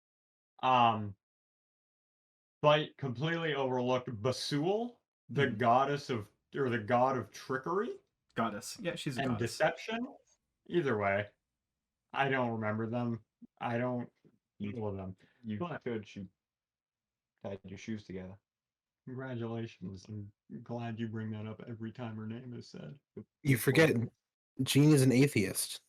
But completely overlooked Basul, the goddess of, or the god of trickery. Goddess. Yeah, she's a and goddess. deception. Either way, I don't remember them. I don't know them. You But could. You tied your shoes together. congratulations. I'm glad you bring that up every time her name is said. You forget Gene is an atheist,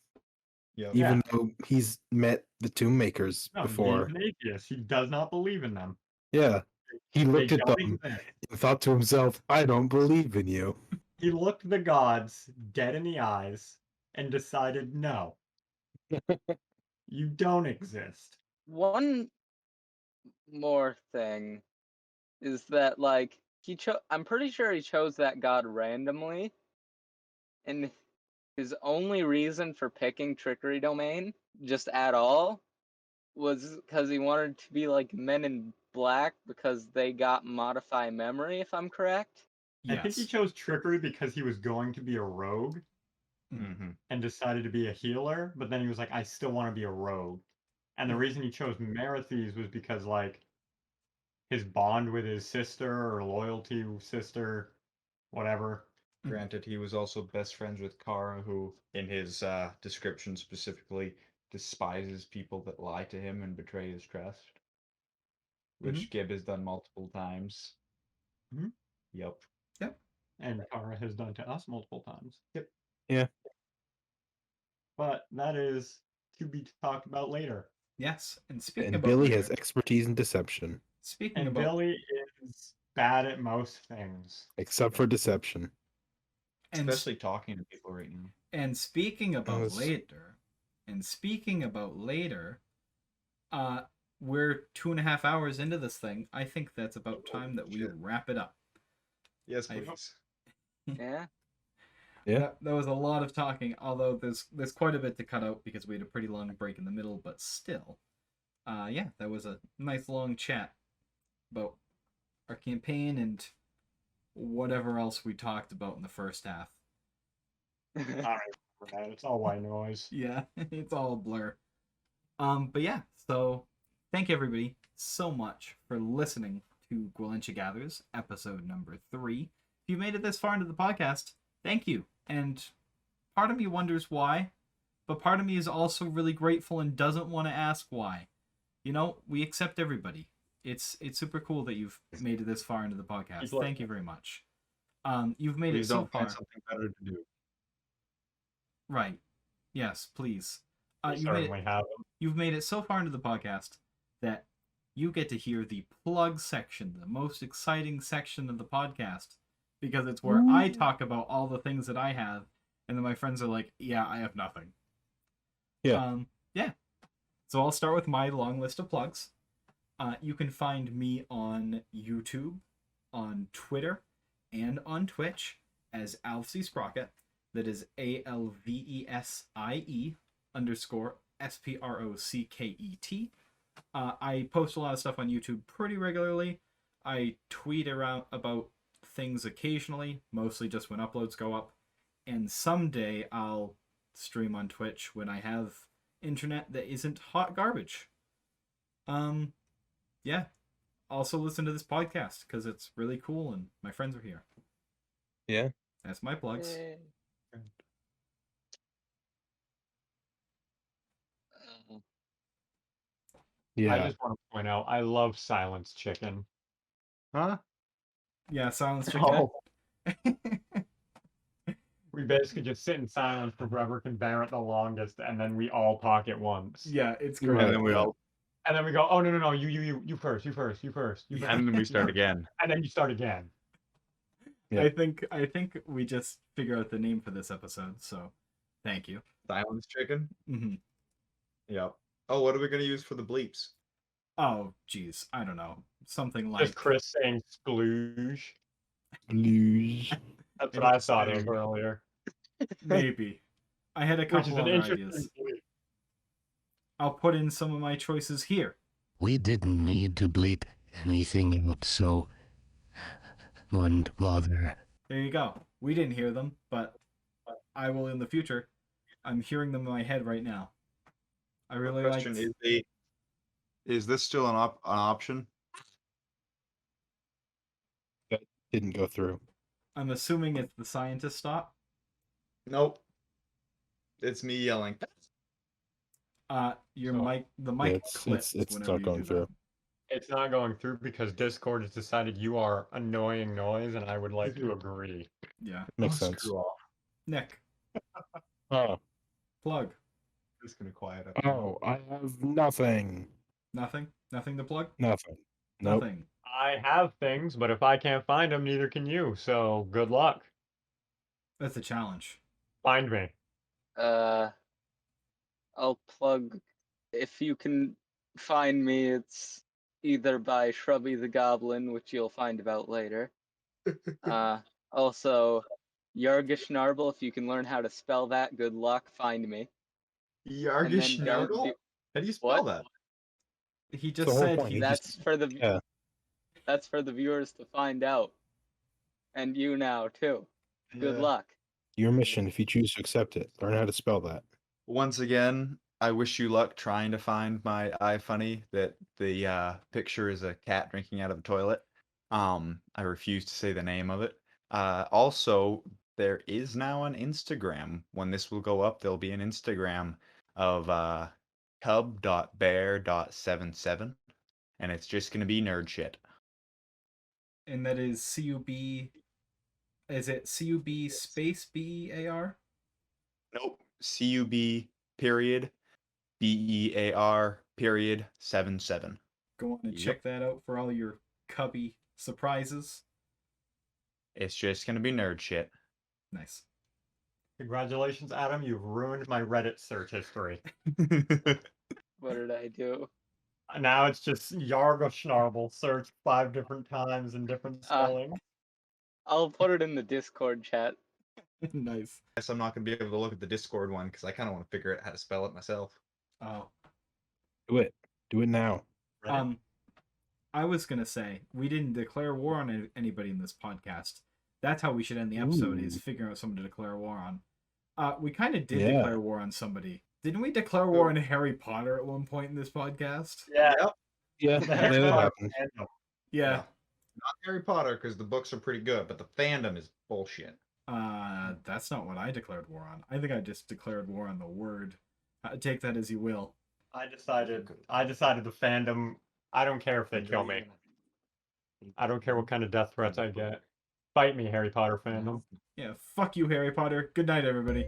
Yeah. even though he's met the Tomb Makers No, before. he's an atheist. He does not believe in them. Yeah, he looked They at don't them exist. and thought to himself, "I don't believe in you." He looked the gods dead in the eyes and decided, no, you don't exist. One more thing is that, like, I'm pretty sure he chose that god randomly, and his only reason for picking Trickery Domain, just at all, was because he wanted to be like Men in Black because they got Modify Memory, if I'm correct. Yes. I think he chose Trickery because he was going to be a rogue Mm-hmm. and decided to be a healer, but then he was like, I still want to be a rogue. And the reason he chose Merethes was because, like, his bond with his sister or loyalty sister, whatever. Granted, he was also best friends with Cara, who, in his description specifically, despises people that lie to him and betray his trust, which Gib has done multiple times. Mhm. Yep. And Cara has done to us multiple times. Yep. Yeah. But that is to be talked about later. Yes. And speaking And about Billy later, has expertise in deception, speaking And about Billy is bad at most things. except for deception. and Especially talking to people right now. and speaking about Yes. later, we're 2.5 hours into this thing. I think that's about time that we Shit. wrap it up. Yes, I- please. Yeah. Yeah. That was a lot of talking, although there's quite a bit to cut out because we had a pretty long break in the middle, but still. Yeah, that was a nice long chat about our campaign and whatever else we talked about in the first half. I don't remember that. It's all white noise. Yeah, it's all a blur. But yeah, so thank everybody so much for listening to Gwellentia Gathers, episode number 3. If you made it this far into the podcast, thank you. And part of me wonders why, but part of me is also really grateful and doesn't want to ask why. You know, we accept everybody. It's super cool that you've made it this far into the podcast. Thank you very much. You've made Please it so don't far. find something better to do. Right. Yes, please. We certainly have them. You've made it so far into the podcast that you get to hear the plug section, the most exciting section of the podcast, because it's where I talk about all the things that I have, and then my friends are like, yeah, I have nothing. Yeah. Yeah. So I'll start with my long list of plugs. You can find me on YouTube, on Twitter, and on Twitch as Alvesie Sprocket. That is ALVESIE_SPROCKET. I post a lot of stuff on YouTube pretty regularly. I tweet around about things occasionally, mostly just when uploads go up. And someday I'll stream on Twitch when I have internet that isn't hot garbage. yeah, also listen to this podcast because it's really cool and my friends are here. Yeah. That's my plugs. Yay. Yeah. I just want to point out, I love Silence Chicken. Huh? Yeah, silence chicken. Oh, we basically just sit in silence for whoever can bear it the longest, and then we all talk at once. Yeah, it's Right. great. And then we all, And then we go, oh no, you first, you first, you first, you first. and then we start again. And then you start again. Yeah. I think we just figure out the name for this episode. So, thank you. Silence chicken. Hmm. Yep. Oh, what are we gonna use for the bleeps? Oh, geez, I don't know. Something like Just Chris saying splooge. Luge. That's what I thought of earlier. maybe. I had a Which is couple an other interesting ideas. bleep. I'll put in some of my choices here. We didn't need to bleep anything out, so wouldn't bother. There you go. We didn't hear them, but I will in the future. I'm hearing them in my head right now. I really like. Question is this still an option? Didn't go through. I'm assuming it's the scientist stop. Nope. It's me yelling. Your So, mic, the mic it's clips not whenever you going do through. that. It's not going through because Discord has decided you are annoying noise, and I would like to agree. Yeah, Makes Oh, sense. Screw off. Nick, Oh. plug. Just gonna quiet up. Oh, I have nothing. Nothing. Nothing to plug. Nothing. Nope. Nothing. I have things, but if I can't find them, neither can you. So good luck. That's a challenge. Find me. I'll plug. If you can find me, it's either by Shrubby the Goblin, which you'll find about later. Also, Yargishnarble, if you can learn how to spell that, good luck, find me. Yargish And then don't Nardle? do- How do you spell What? that? He the just whole said point. he. He That's for the yeah. that's for the viewers to find out. And you now too. Good Yeah. luck. Your mission, if you choose to accept it, learn how to spell that. Once again, I wish you luck trying to find my iFunny that the picture is a cat drinking out of a toilet. I refuse to say the name of it. Also, there is now an Instagram. When this will go up, there'll be an Instagram of cub.bear.77, and it's just gonna be nerd shit. And that is CUB. Is it CUB space BEAR? Nope. CUB period BEAR period 77. Go on and Yep. check that out for all your Cubby surprises. It's just gonna be nerd shit. Nice. Congratulations, Adam. You've ruined my Reddit search history. What did I do? Now it's just Yargishnarble searched 5 different times in different spelling. I'll put it in the Discord chat. Nice. Guess I'm not gonna be able to look at the Discord one because I kind of want to figure out how to spell it myself. Oh. Do it. Do it now. Reddit. I was gonna say we didn't declare war on anybody in this podcast. That's how we should end the episode: is figuring out someone to declare war on. We kind of did Yeah. declare war on somebody. Didn't we declare war on Harry Potter at one point in this podcast? Yeah. Yeah, The that Harry Potter happened. fandom. Yeah. Not Harry Potter because the books are pretty good, but the fandom is bullshit. That's not what I declared war on. I think I just declared war on the word. Take that as you will. I decided the fandom. I don't care if they kill me. I don't care what kind of death threats I get. Fight me, Harry Potter fandom. Yeah, fuck you, Harry Potter. Good night, everybody.